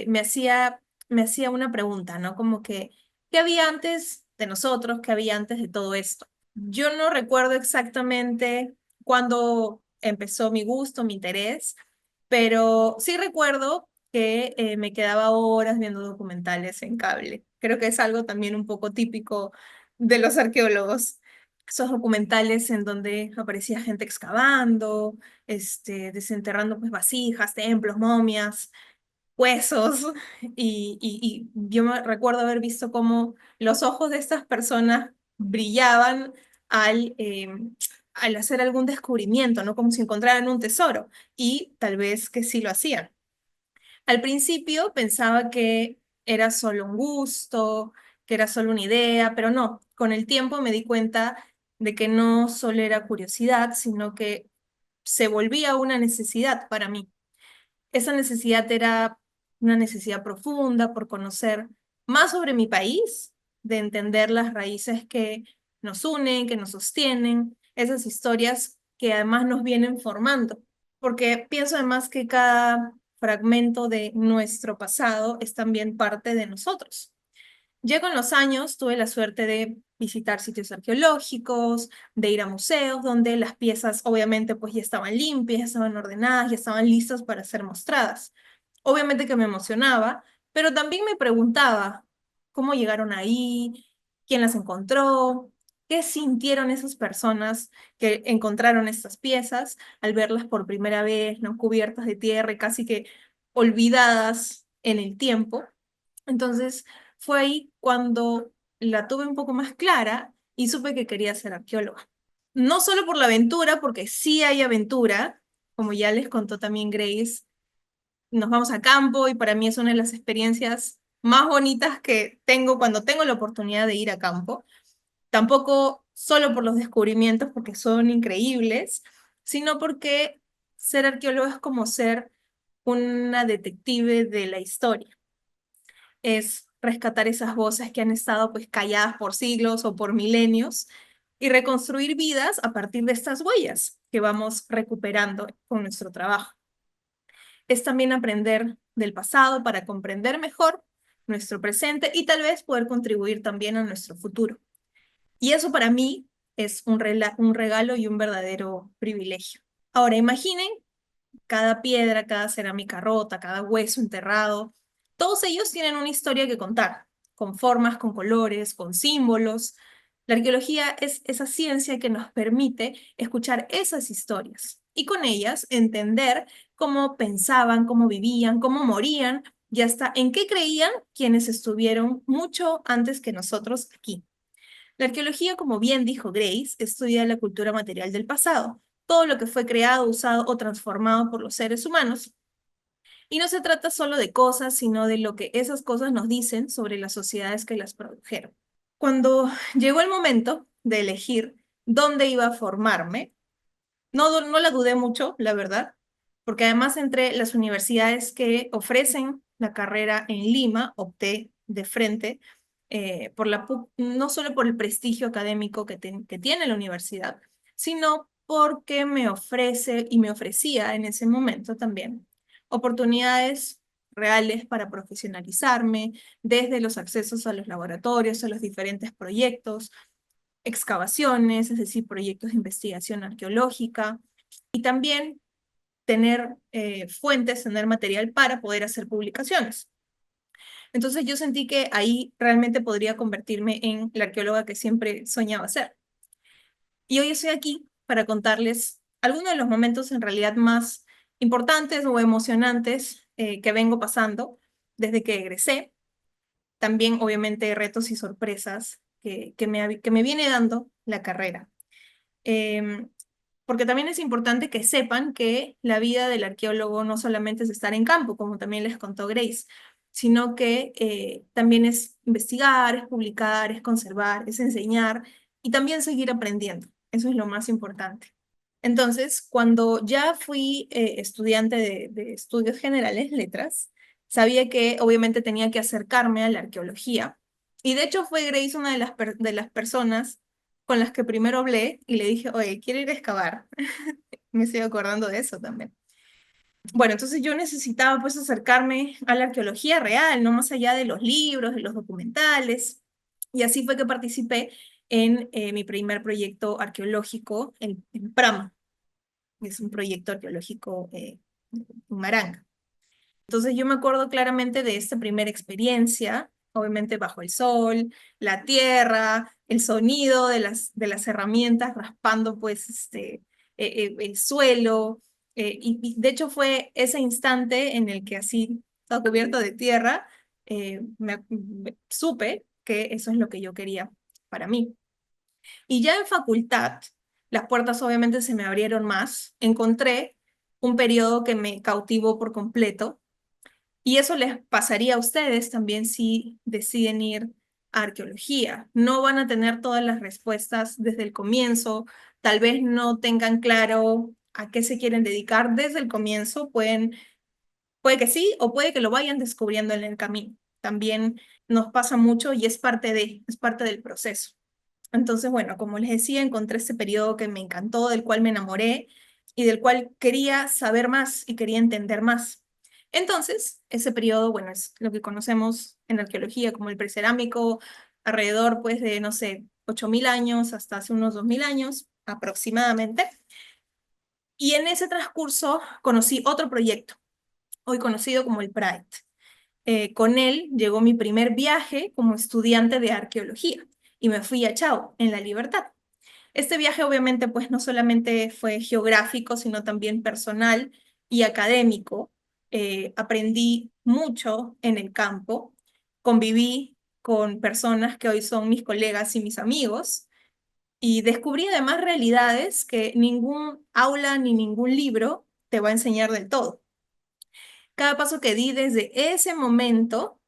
me hacía una pregunta, ¿no? Como que, ¿qué había antes de nosotros? ¿Qué había antes de todo esto? Yo no recuerdo exactamente cuándo empezó mi gusto, mi interés, pero sí recuerdo que me quedaba horas viendo documentales en cable. Creo que es algo también un poco típico de los arqueólogos. Esos documentales en donde aparecía gente excavando, desenterrando pues vasijas, templos, momias, huesos, y yo me recuerdo haber visto cómo los ojos de estas personas brillaban al, eh, al hacer algún descubrimiento, ¿no? Como si encontraran un tesoro, y tal vez que sí lo hacían. Al principio pensaba que era solo un gusto, que era solo una idea, pero no, con el tiempo me di cuenta de que no solo era curiosidad, sino que se volvía una necesidad para mí. Esa necesidad era una necesidad profunda por conocer más sobre mi país, de entender las raíces que nos unen, que nos sostienen, esas historias que además nos vienen formando, porque pienso además que cada fragmento de nuestro pasado es también parte de nosotros. Ya con los años tuve la suerte de visitar sitios arqueológicos, de ir a museos donde las piezas obviamente pues ya estaban limpias, ya estaban ordenadas, ya estaban listas para ser mostradas. Obviamente que me emocionaba, pero también me preguntaba cómo llegaron ahí, quién las encontró, qué sintieron esas personas que encontraron estas piezas al verlas por primera vez, ¿no? Cubiertas de tierra y casi que olvidadas en el tiempo. Entonces fue ahí cuando la tuve un poco más clara y supe que quería ser arqueóloga. No solo por la aventura, porque sí hay aventura, como ya les contó también Grace, nos vamos a campo y para mí es una de las experiencias más bonitas que tengo cuando tengo la oportunidad de ir a campo. Tampoco solo por los descubrimientos, porque son increíbles, sino porque ser arqueólogo es como ser una detective de la historia. Es rescatar esas voces que han estado pues calladas por siglos o por milenios y reconstruir vidas a partir de estas huellas que vamos recuperando con nuestro trabajo. Es también aprender del pasado para comprender mejor nuestro presente y tal vez poder contribuir también a nuestro futuro. Y eso para mí es un regalo y un verdadero privilegio. Ahora imaginen cada piedra, cada cerámica rota, cada hueso enterrado, todos ellos tienen una historia que contar, con formas, con colores, con símbolos. La arqueología es esa ciencia que nos permite escuchar esas historias y con ellas entender cómo pensaban, cómo vivían, cómo morían y hasta en qué creían quienes estuvieron mucho antes que nosotros aquí. La arqueología, como bien dijo Grace, estudia la cultura material del pasado, todo lo que fue creado, usado o transformado por los seres humanos. Y no se trata solo de cosas, sino de lo que esas cosas nos dicen sobre las sociedades que las produjeron. Cuando llegó el momento de elegir dónde iba a formarme, no la dudé mucho, la verdad, porque además entre las universidades que ofrecen la carrera en Lima, opté de frente por la PUC, no solo por el prestigio académico que tiene la universidad, sino porque me ofrece y me ofrecía en ese momento también oportunidades reales para profesionalizarme, desde los accesos a los laboratorios, a los diferentes proyectos, excavaciones, es decir, proyectos de investigación arqueológica, y también tener fuentes, tener material para poder hacer publicaciones. Entonces yo sentí que ahí realmente podría convertirme en la arqueóloga que siempre soñaba ser. Y hoy estoy aquí para contarles algunos de los momentos en realidad más importantes o emocionantes que vengo pasando desde que egresé. También, obviamente, retos y sorpresas que me viene dando la carrera. Porque también es importante que sepan que la vida del arqueólogo no solamente es estar en campo, como también les contó Grace, sino que también es investigar, es publicar, es conservar, es enseñar y también seguir aprendiendo. Eso es lo más importante. Entonces, cuando ya fui estudiante de estudios generales, letras, sabía que obviamente tenía que acercarme a la arqueología. Y de hecho fue Grace una de las personas con las que primero hablé y le dije, oye, quiero ir a excavar. Me estoy acordando de eso también. Bueno, entonces yo necesitaba pues acercarme a la arqueología real, no más allá de los libros, de los documentales. Y así fue que participé en mi primer proyecto arqueológico en Prama. Es un proyecto arqueológico en Maranga. Entonces yo me acuerdo claramente de esta primera experiencia, obviamente bajo el sol, la tierra, el sonido de las herramientas raspando pues el suelo. Y de hecho fue ese instante en el que así, todo cubierto de tierra, supe que eso es lo que yo quería para mí. Y ya en facultad, las puertas obviamente se me abrieron más. Encontré un periodo que me cautivó por completo. Y eso les pasaría a ustedes también si deciden ir a arqueología. No van a tener todas las respuestas desde el comienzo. Tal vez no tengan claro a qué se quieren dedicar desde el comienzo. Puede que sí o puede que lo vayan descubriendo en el camino. También nos pasa mucho y es es parte del proceso. Entonces, bueno, como les decía, encontré este periodo que me encantó, del cual me enamoré y del cual quería saber más y quería entender más. Entonces, ese periodo, bueno, es lo que conocemos en arqueología como el precerámico, alrededor, pues, de, no sé, 8.000 años hasta hace unos 2.000 años aproximadamente. Y en ese transcurso conocí otro proyecto, hoy conocido como el PRAET. Con él llegó mi primer viaje como estudiante de arqueología y me fui a Chao, en La Libertad. Este viaje obviamente pues no solamente fue geográfico, sino también personal y académico. Aprendí mucho en el campo, conviví con personas que hoy son mis colegas y mis amigos y descubrí además realidades que ningún aula ni ningún libro te va a enseñar del todo. Cada paso que di desde ese momento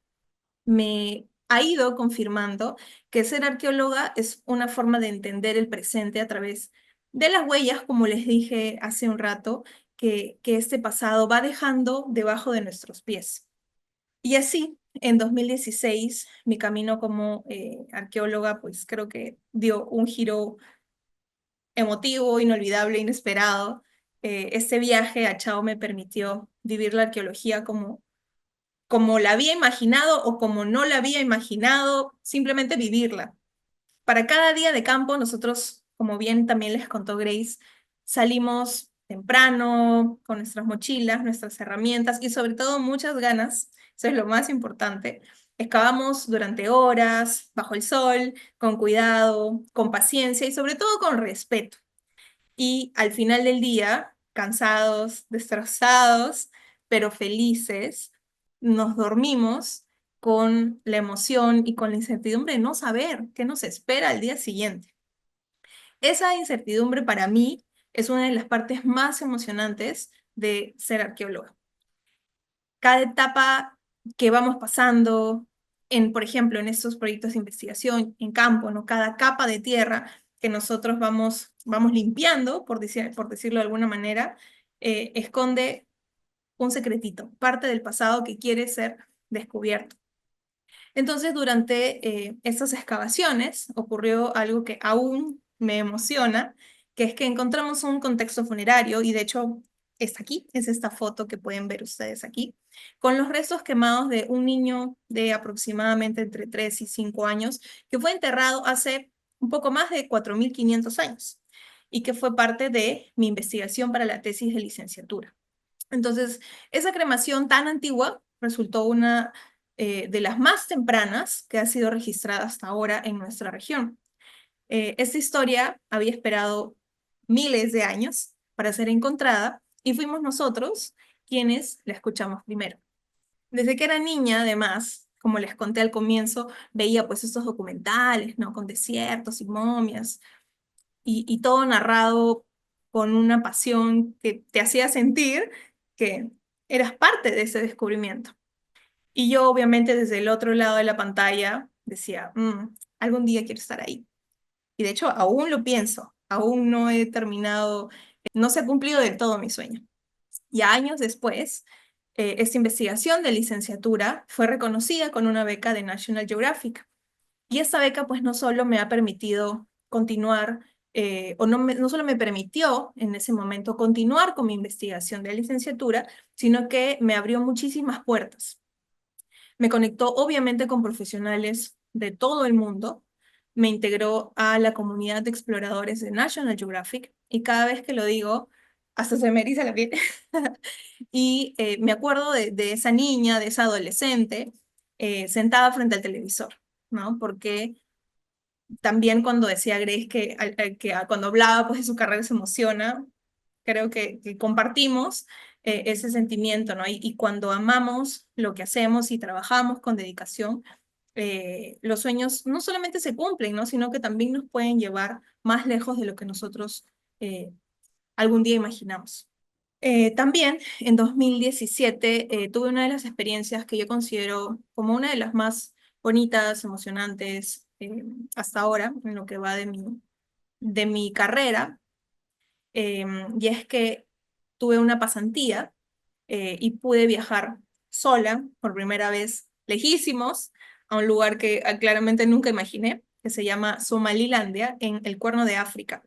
me ha ido confirmando que ser arqueóloga es una forma de entender el presente a través de las huellas, como les dije hace un rato, que este pasado va dejando debajo de nuestros pies. Y así, en 2016, mi camino como arqueóloga, pues creo que dio un giro emotivo, inolvidable, inesperado. Este viaje a Chao me permitió vivir la arqueología como la había imaginado o como no la había imaginado, simplemente vivirla. Para cada día de campo, nosotros, como bien también les contó Grace, salimos temprano con nuestras mochilas, nuestras herramientas y sobre todo muchas ganas, eso es lo más importante. Excavamos durante horas, bajo el sol, con cuidado, con paciencia y sobre todo con respeto. Y al final del día, cansados, destrozados, pero felices, nos dormimos con la emoción y con la incertidumbre de no saber qué nos espera al día siguiente. Esa incertidumbre para mí es una de las partes más emocionantes de ser arqueóloga. Cada etapa que vamos pasando, por ejemplo, en estos proyectos de investigación en campo, ¿no? Cada capa de tierra que nosotros vamos limpiando, por decirlo de alguna manera, esconde un secretito, parte del pasado que quiere ser descubierto. Entonces, durante estas excavaciones ocurrió algo que aún me emociona, que es que encontramos un contexto funerario y de hecho es aquí, es esta foto que pueden ver ustedes aquí, con los restos quemados de un niño de aproximadamente entre 3 y 5 años, que fue enterrado hace un poco más de 4.500 años y que fue parte de mi investigación para la tesis de licenciatura. Entonces, esa cremación tan antigua resultó una de las más tempranas que ha sido registrada hasta ahora en nuestra región. Esta historia había esperado miles de años para ser encontrada y fuimos nosotros quienes la escuchamos primero. Desde que era niña, además, como les conté al comienzo, veía pues estos documentales, ¿no? Con desiertos y momias y todo narrado con una pasión que te hacía sentir que eras parte de ese descubrimiento. Y yo obviamente desde el otro lado de la pantalla decía, algún día quiero estar ahí. Y de hecho aún lo pienso, aún no he terminado, no se ha cumplido del todo mi sueño. Y años después, esta investigación de licenciatura fue reconocida con una beca de National Geographic. Y esta beca pues no solo me ha permitido continuar, o no solo me permitió en ese momento continuar con mi investigación de licenciatura, sino que me abrió muchísimas puertas. Me conectó obviamente con profesionales de todo el mundo, me integró a la comunidad de exploradores de National Geographic y cada vez que lo digo, hasta se me eriza la piel. Y me acuerdo de esa niña, de esa adolescente, sentada frente al televisor, ¿no? Porque también cuando decía Grace que cuando hablaba pues, de su carrera se emociona, creo que compartimos ese sentimiento, ¿no? Y cuando amamos lo que hacemos y trabajamos con dedicación, los sueños no solamente se cumplen, ¿no? Sino que también nos pueden llevar más lejos de lo que nosotros algún día imaginamos. También en 2017 tuve una de las experiencias que yo considero como una de las más bonitas, emocionantes hasta ahora, en lo que va de mi carrera, y es que tuve una pasantía y pude viajar sola por primera vez lejísimos a un lugar que claramente nunca imaginé, que se llama Somalilandia, en el Cuerno de África.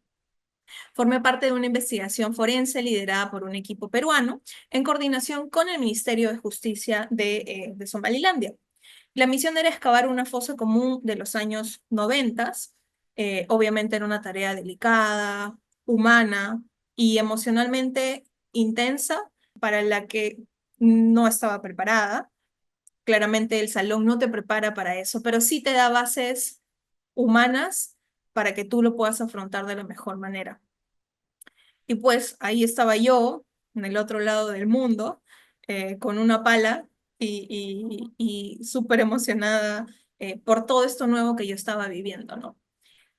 Formé parte de una investigación forense liderada por un equipo peruano en coordinación con el Ministerio de Justicia de Somalilandia. La misión era excavar una fosa común de los años 90. Obviamente era una tarea delicada, humana y emocionalmente intensa para la que no estaba preparada. Claramente el salón no te prepara para eso, pero sí te da bases humanas para que tú lo puedas afrontar de la mejor manera. Y pues ahí estaba yo, en el otro lado del mundo, con una pala y súper emocionada por todo esto nuevo que yo estaba viviendo, ¿no?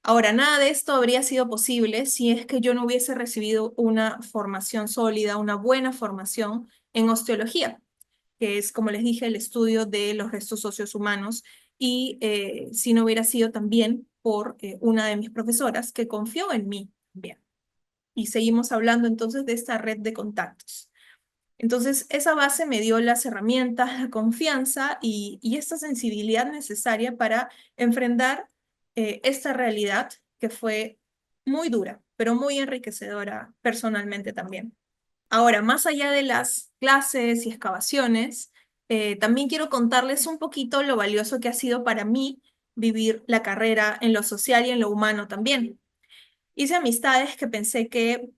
Ahora, nada de esto habría sido posible si es que yo no hubiese recibido una formación sólida, una buena formación en osteología, que es, como les dije, el estudio de los restos óseos humanos, y si no hubiera sido también por una de mis profesoras que confió en mí también. Y seguimos hablando entonces de esta red de contactos. Entonces, esa base me dio las herramientas, la confianza y esta sensibilidad necesaria para enfrentar esta realidad que fue muy dura, pero muy enriquecedora personalmente también. Ahora, más allá de las clases y excavaciones, también quiero contarles un poquito lo valioso que ha sido para mí vivir la carrera en lo social y en lo humano también. Hice amistades que pensé que,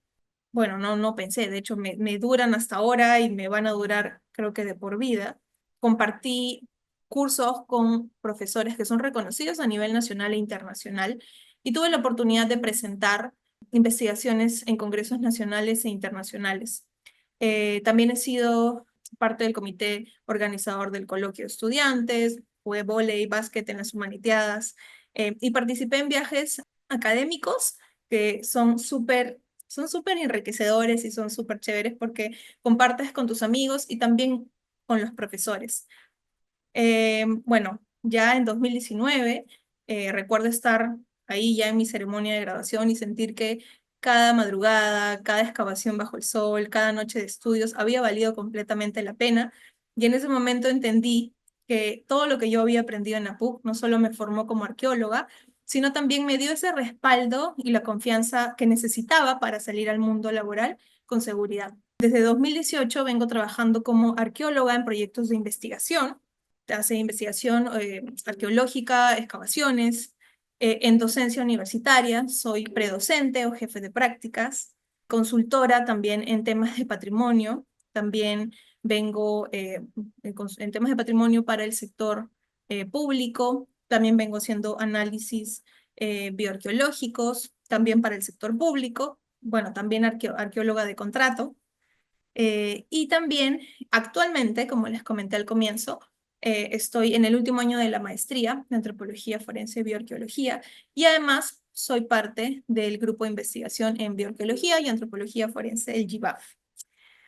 bueno, no pensé, de hecho me duran hasta ahora y me van a durar creo que de por vida. Compartí cursos con profesores que son reconocidos a nivel nacional e internacional y tuve la oportunidad de presentar investigaciones en congresos nacionales e internacionales. También he sido parte del comité organizador del coloquio de estudiantes, jugué vóley, básquet en las humanidades y participé en viajes académicos que son súper enriquecedores y son súper chéveres porque compartes con tus amigos y también con los profesores. Bueno, ya en 2019 recuerdo estar ahí ya en mi ceremonia de graduación y sentir que cada madrugada, cada excavación bajo el sol, cada noche de estudios había valido completamente la pena. Y en ese momento entendí que todo lo que yo había aprendido en la PUC no solo me formó como arqueóloga, sino también me dio ese respaldo y la confianza que necesitaba para salir al mundo laboral con seguridad. Desde 2018 vengo trabajando como arqueóloga en proyectos de investigación. Hace investigación arqueológica, excavaciones, en docencia universitaria. Soy predocente o jefe de prácticas, consultora también en temas de patrimonio. También vengo en temas de patrimonio para el sector público. También vengo haciendo análisis bioarqueológicos, también para el sector público. Bueno, también arqueóloga de contrato. Y también actualmente, como les comenté al comienzo, estoy en el último año de la maestría de Antropología Forense y Bioarqueología, y además soy parte del grupo de investigación en Bioarqueología y Antropología Forense, el GBAF.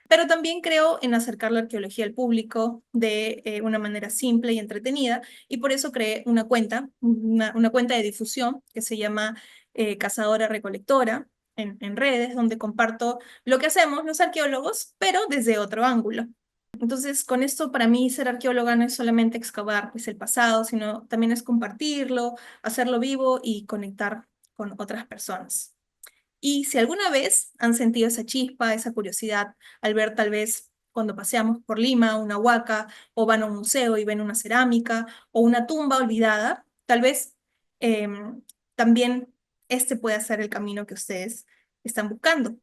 Pero también creo en acercar la arqueología al público de una manera simple y entretenida, y por eso creé una cuenta de difusión que se llama Cazadora Recolectora en redes, donde comparto lo que hacemos los arqueólogos, pero desde otro ángulo. Entonces, con esto, para mí, ser arqueóloga no es solamente excavar pues, el pasado, sino también es compartirlo, hacerlo vivo y conectar con otras personas. Y si alguna vez han sentido esa chispa, esa curiosidad, al ver tal vez cuando paseamos por Lima, una huaca, o van a un museo y ven una cerámica, o una tumba olvidada, tal vez también este puede ser el camino que ustedes están buscando.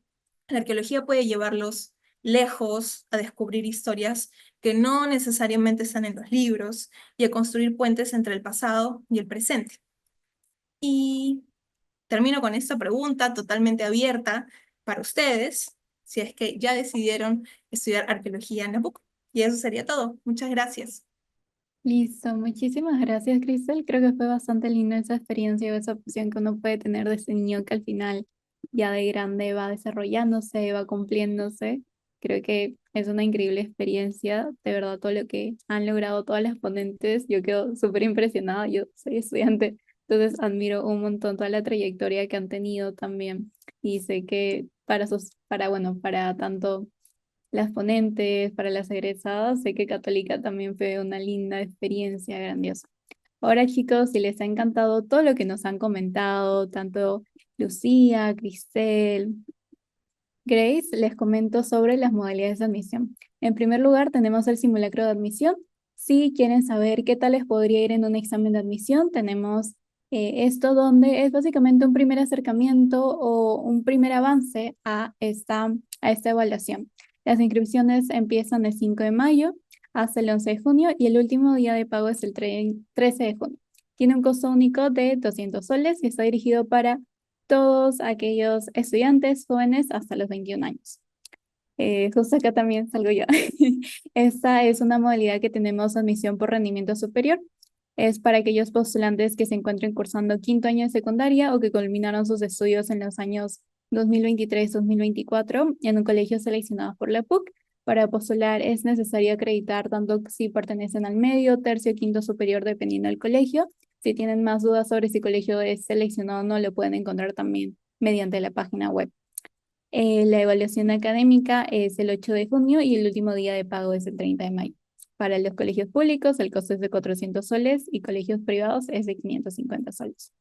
La arqueología puede llevarlos lejos a descubrir historias que no necesariamente están en los libros y a construir puentes entre el pasado y el presente. Y termino con esta pregunta totalmente abierta para ustedes, si es que ya decidieron estudiar arqueología en la UC. Y eso sería todo. Muchas gracias. Listo, muchísimas gracias, Cristel. Creo que fue bastante linda esa experiencia o esa opción que uno puede tener desde niño que al final ya de grande va desarrollándose, va cumpliéndose. Creo que es una increíble experiencia, de verdad, todo lo que han logrado todas las ponentes. Yo quedo súper impresionada, yo soy estudiante, entonces admiro un montón toda la trayectoria que han tenido también. Y sé que bueno, para tanto las ponentes, para las egresadas. Sé que Católica también fue una linda experiencia, grandiosa. Ahora, chicos, si les ha encantado todo lo que nos han comentado, tanto Lucía, Cristel, Grace, les comento sobre las modalidades de admisión. En primer lugar, tenemos el simulacro de admisión. Si quieren saber qué tal les podría ir en un examen de admisión, tenemos esto donde es básicamente un primer acercamiento o un primer avance a esta evaluación. Las inscripciones empiezan el 5 de mayo hasta el 11 de junio y el último día de pago es el 13 de junio. Tiene un costo único de 200 soles y está dirigido para todos aquellos estudiantes jóvenes hasta los 21 años. Justo acá también salgo yo. Esta es una modalidad que tenemos admisión por rendimiento superior. Es para aquellos postulantes que se encuentren cursando quinto año de secundaria o que culminaron sus estudios en los años 2023-2024 en un colegio seleccionado por la PUC. Para postular es necesario acreditar tanto si pertenecen al medio, tercio, quinto superior, dependiendo del colegio. Si tienen más dudas sobre si el colegio es seleccionado o no, lo pueden encontrar también mediante la página web. La evaluación académica es el 8 de junio y el último día de pago es el 30 de mayo. Para los colegios públicos el costo es de 400 soles y colegios privados es de 550 soles.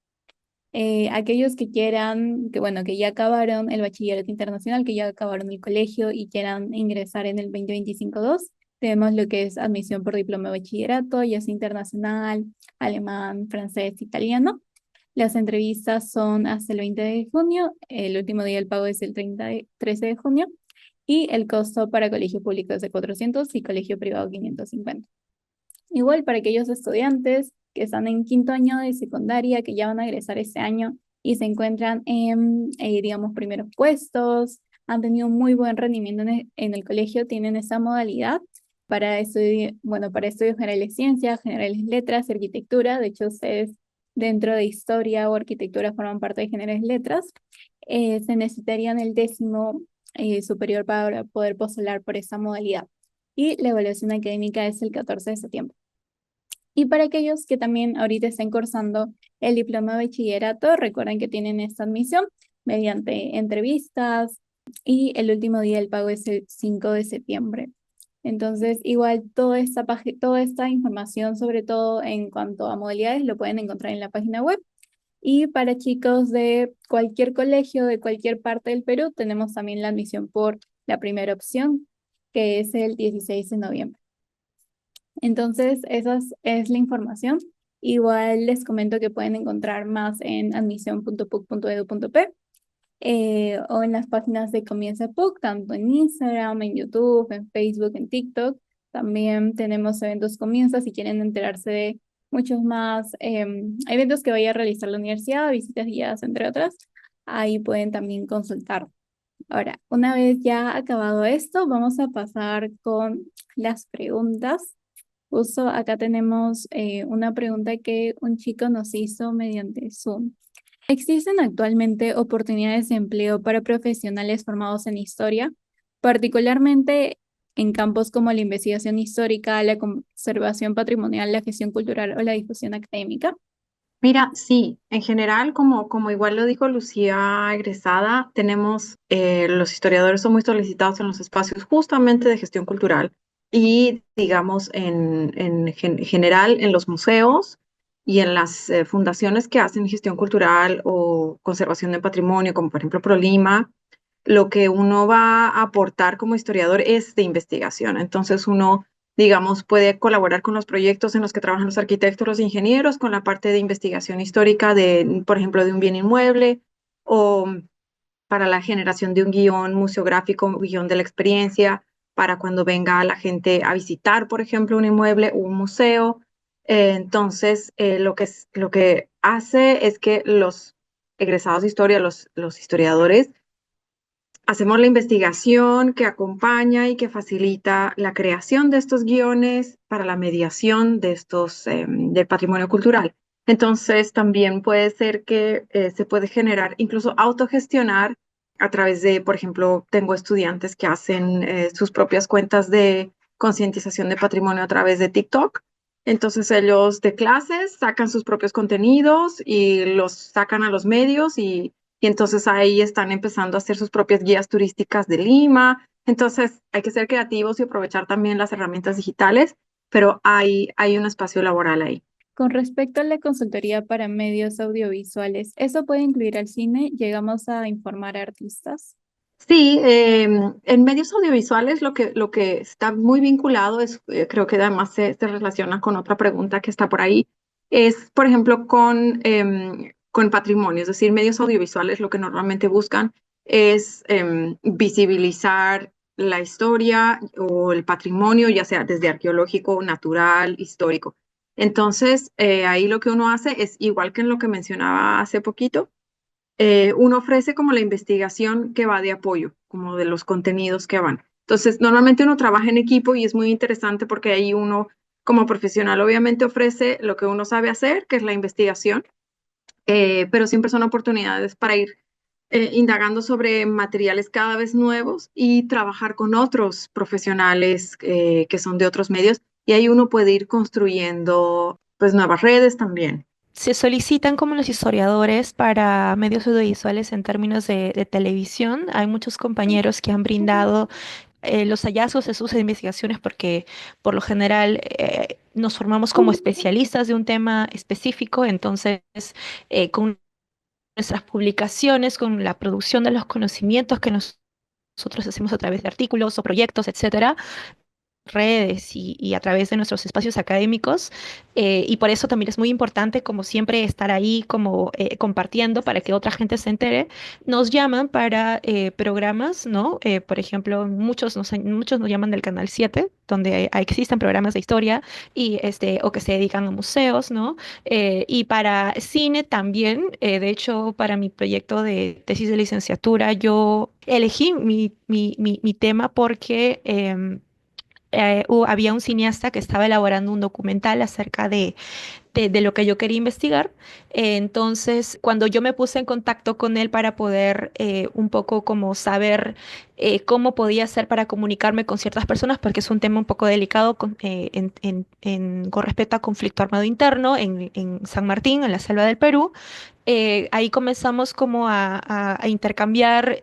Aquellos que quieran, que ya acabaron el bachillerato internacional, que ya acabaron el colegio y quieran ingresar en el 2025-2, tenemos lo que es admisión por diploma de bachillerato, ya sea internacional, alemán, francés, italiano. Las entrevistas son hasta el 20 de junio, el último día del pago es el 13 de junio y el costo para colegio público es de 400 y colegio privado 550. Igual para aquellos estudiantes que están en quinto año de secundaria, que ya van a egresar este año y se encuentran en, digamos, primeros puestos, han tenido muy buen rendimiento en el colegio, tienen esa modalidad para estudios generales ciencias, generales letras, arquitectura. De hecho, ustedes dentro de historia o arquitectura forman parte de generales letras. Se necesitarían el 10º superior para poder postular por esa modalidad. Y la evaluación académica es el 14 de septiembre. Y para aquellos que también ahorita estén cursando el diploma de bachillerato, recuerden que tienen esta admisión mediante entrevistas y el último día del pago es el 5 de septiembre. Entonces, igual toda esta información, sobre todo en cuanto a modalidades, lo pueden encontrar en la página web. Y para chicos de cualquier colegio, de cualquier parte del Perú, tenemos también la admisión por la primera opción, que es el 16 de noviembre. Entonces, esa es la información. Igual les comento que pueden encontrar más en admisión.puc.edu.p o en las páginas de Comienza PUC, tanto en Instagram, en YouTube, en Facebook, en TikTok. También tenemos eventos Comienza si quieren enterarse de muchos más eventos que vaya a realizar la universidad, visitas guiadas, entre otras. Ahí pueden también consultar. Ahora, una vez ya acabado esto, vamos a pasar con las preguntas. Justo acá tenemos una pregunta que un chico nos hizo mediante Zoom. ¿Existen actualmente oportunidades de empleo para profesionales formados en historia, particularmente en campos como la investigación histórica, la conservación patrimonial, la gestión cultural o la difusión académica? Mira, sí, en general, como igual lo dijo Lucía egresada, tenemos, los historiadores son muy solicitados en los espacios justamente de gestión cultural y, digamos, en general en los museos y en las fundaciones que hacen gestión cultural o conservación de patrimonio, como por ejemplo ProLima. Lo que uno va a aportar como historiador es de investigación. Entonces uno, digamos, puede colaborar con los proyectos en los que trabajan los arquitectos, los ingenieros, con la parte de investigación histórica de, por ejemplo, de un bien inmueble o para la generación de un guión museográfico, un guión de la experiencia, para cuando venga la gente a visitar, por ejemplo, un inmueble o un museo. Entonces, lo que hace es que los egresados de historia, los historiadores, hacemos la investigación que acompaña y que facilita la creación de estos guiones para la mediación de estos del patrimonio cultural. Entonces, también puede ser que se puede generar, incluso autogestionar a través de, por ejemplo, tengo estudiantes que hacen sus propias cuentas de concientización de patrimonio a través de TikTok. Entonces, ellos de clases sacan sus propios contenidos y los sacan a los medios y entonces ahí están empezando a hacer sus propias guías turísticas de Lima. Entonces hay que ser creativos y aprovechar también las herramientas digitales, pero hay un espacio laboral ahí. Con respecto a la consultoría para medios audiovisuales, ¿eso puede incluir al cine? ¿Llegamos a informar a artistas? Sí, en medios audiovisuales lo que está muy vinculado es, creo que además se relaciona con otra pregunta que está por ahí, es, por ejemplo, con patrimonio, es decir, medios audiovisuales lo que normalmente buscan es visibilizar la historia o el patrimonio, ya sea desde arqueológico, natural, histórico. Entonces, ahí lo que uno hace es igual que en lo que mencionaba hace poquito, uno ofrece como la investigación que va de apoyo, como de los contenidos que van. Entonces, normalmente uno trabaja en equipo y es muy interesante porque ahí uno, como profesional, obviamente ofrece lo que uno sabe hacer, que es la investigación, pero siempre son oportunidades para ir indagando sobre materiales cada vez nuevos y trabajar con otros profesionales que son de otros medios y ahí uno puede ir construyendo pues nuevas redes también. Se solicitan como los historiadores para medios audiovisuales en términos de televisión. Hay muchos compañeros que han brindado los hallazgos de sus investigaciones porque por lo general nos formamos como especialistas de un tema específico, entonces con nuestras publicaciones, con la producción de los conocimientos que nosotros hacemos a través de artículos o proyectos, etcétera, redes y a través de nuestros espacios académicos y por eso también es muy importante como siempre estar ahí como compartiendo para que otra gente se entere. Nos llaman para programas, ¿no? Por ejemplo, muchos nos llaman del Canal 7 donde existen programas de historia y o que se dedican a museos, ¿no? Y para cine también, de hecho, para mi proyecto de tesis de licenciatura, yo elegí mi tema porque había un cineasta que estaba elaborando un documental acerca de lo que yo quería investigar. Entonces, cuando yo me puse en contacto con él para poder un poco como saber cómo podía hacer para comunicarme con ciertas personas, porque es un tema un poco delicado con respecto a conflicto armado interno en San Martín, en la selva del Perú. Ahí comenzamos como a intercambiar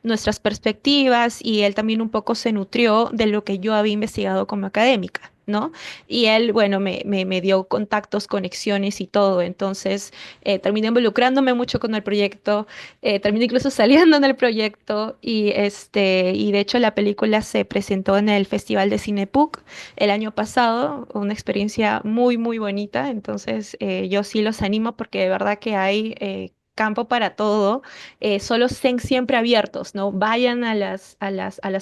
nuestras perspectivas y él también un poco se nutrió de lo que yo había investigado como académica. ¿no? Y él, bueno, me dio contactos, conexiones y todo. Entonces, terminé involucrándome mucho con el proyecto, terminé incluso saliendo en el proyecto y de hecho la película se presentó en el Festival de Cine PUC el año pasado, una experiencia muy, muy bonita. Entonces, yo sí los animo porque de verdad que hay campo para todo. Solo estén siempre abiertos, ¿no? Vayan a las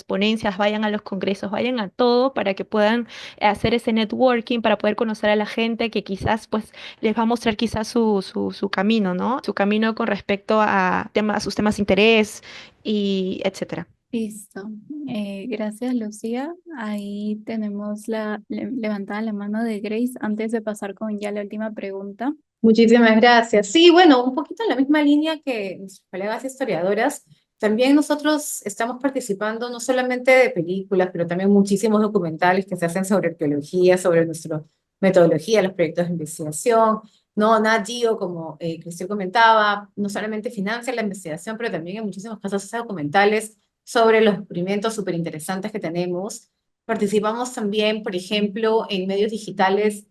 ponencias, vayan a los congresos, vayan a todo para que puedan hacer ese networking, para poder conocer a la gente que quizás pues les va a mostrar quizás su camino, ¿no? Su camino con respecto a temas, sus temas de interés y etcétera. Listo. Gracias, Lucía. Ahí tenemos levantada la mano de Grace antes de pasar con ya la última pregunta. Muchísimas gracias. Sí, bueno, un poquito en la misma línea que nuestras colegas historiadoras, también nosotros estamos participando no solamente de películas, pero también muchísimos documentales que se hacen sobre arqueología, sobre nuestra metodología, los proyectos de investigación. No, Nat Geo, como Cristian comentaba, no solamente financia la investigación, pero también en muchísimos casos hace documentales sobre los descubrimientos súper interesantes que tenemos. Participamos también, por ejemplo, en medios digitales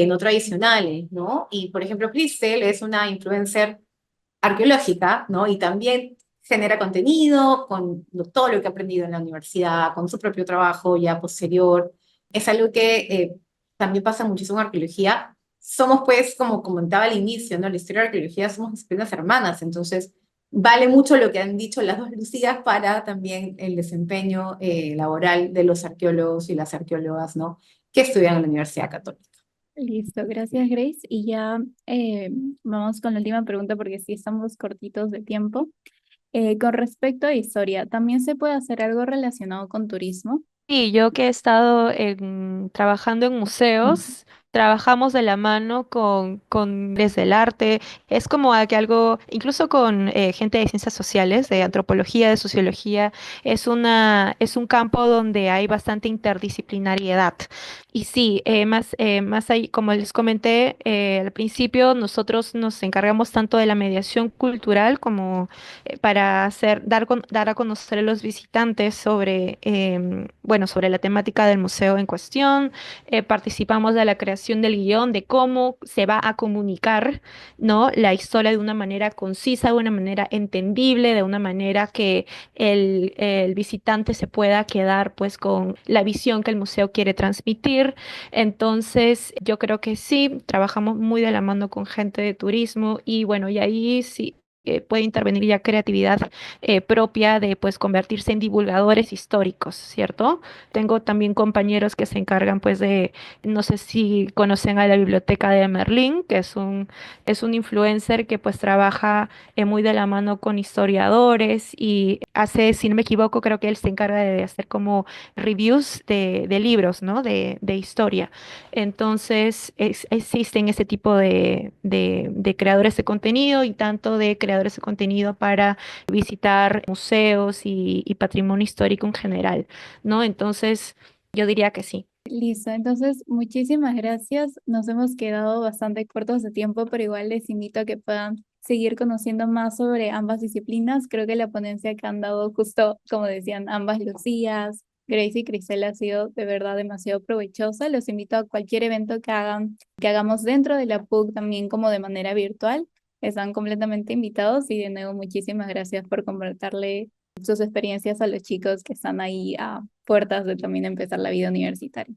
no tradicionales, ¿no? Y, por ejemplo, Cristel es una influencer arqueológica, ¿no? Y también genera contenido con todo lo que ha aprendido en la universidad, con su propio trabajo ya posterior. Es algo que también pasa muchísimo en arqueología. Somos, pues, como comentaba al inicio, ¿no? La historia de la arqueología somos disciplinas hermanas, entonces vale mucho lo que han dicho las dos Lucías para también el desempeño laboral de los arqueólogos y las arqueólogas, ¿no? Que estudian en la Universidad Católica. Listo, gracias, Grace. Y ya vamos con la última pregunta porque sí estamos cortitos de tiempo. Con respecto a historia, ¿también se puede hacer algo relacionado con turismo? Sí, yo que he estado trabajando en museos, trabajamos de la mano con desde el arte, es como que algo, incluso con gente de ciencias sociales, de antropología, de sociología, es un campo donde hay bastante interdisciplinariedad. Y sí, más ahí, como les comenté al principio, nosotros nos encargamos tanto de la mediación cultural como para dar a conocer a los visitantes sobre, bueno, sobre la temática del museo en cuestión. Participamos de la creación del guión, de cómo se va a comunicar, ¿no? La historia de una manera concisa, de una manera entendible, de una manera que el visitante se pueda quedar pues con la visión que el museo quiere transmitir. Entonces, yo creo que sí, trabajamos muy de la mano con gente de turismo y bueno, y ahí sí puede intervenir ya creatividad propia de pues convertirse en divulgadores históricos, ¿cierto? Tengo también compañeros que se encargan pues de, no sé si conocen a la biblioteca de Merlín, que es un influencer que pues trabaja muy de la mano con historiadores y hace, si no me equivoco, creo que él se encarga de hacer como reviews de libros, ¿no? De historia. Entonces, existen ese tipo de creadores de contenido y tanto de creadores de contenido para visitar museos y patrimonio histórico en general, ¿no? Entonces, yo diría que sí. Listo, entonces muchísimas gracias. Nos hemos quedado bastante cortos de tiempo, pero igual les invito a que puedan seguir conociendo más sobre ambas disciplinas. Creo que la ponencia que han dado justo, como decían ambas Lucías, Grace y Cristel ha sido de verdad demasiado provechosa. Los invito a cualquier evento que hagamos dentro de la PUC también como de manera virtual. Están completamente invitados y de nuevo muchísimas gracias por contarle sus experiencias a los chicos que están ahí a puertas de también empezar la vida universitaria.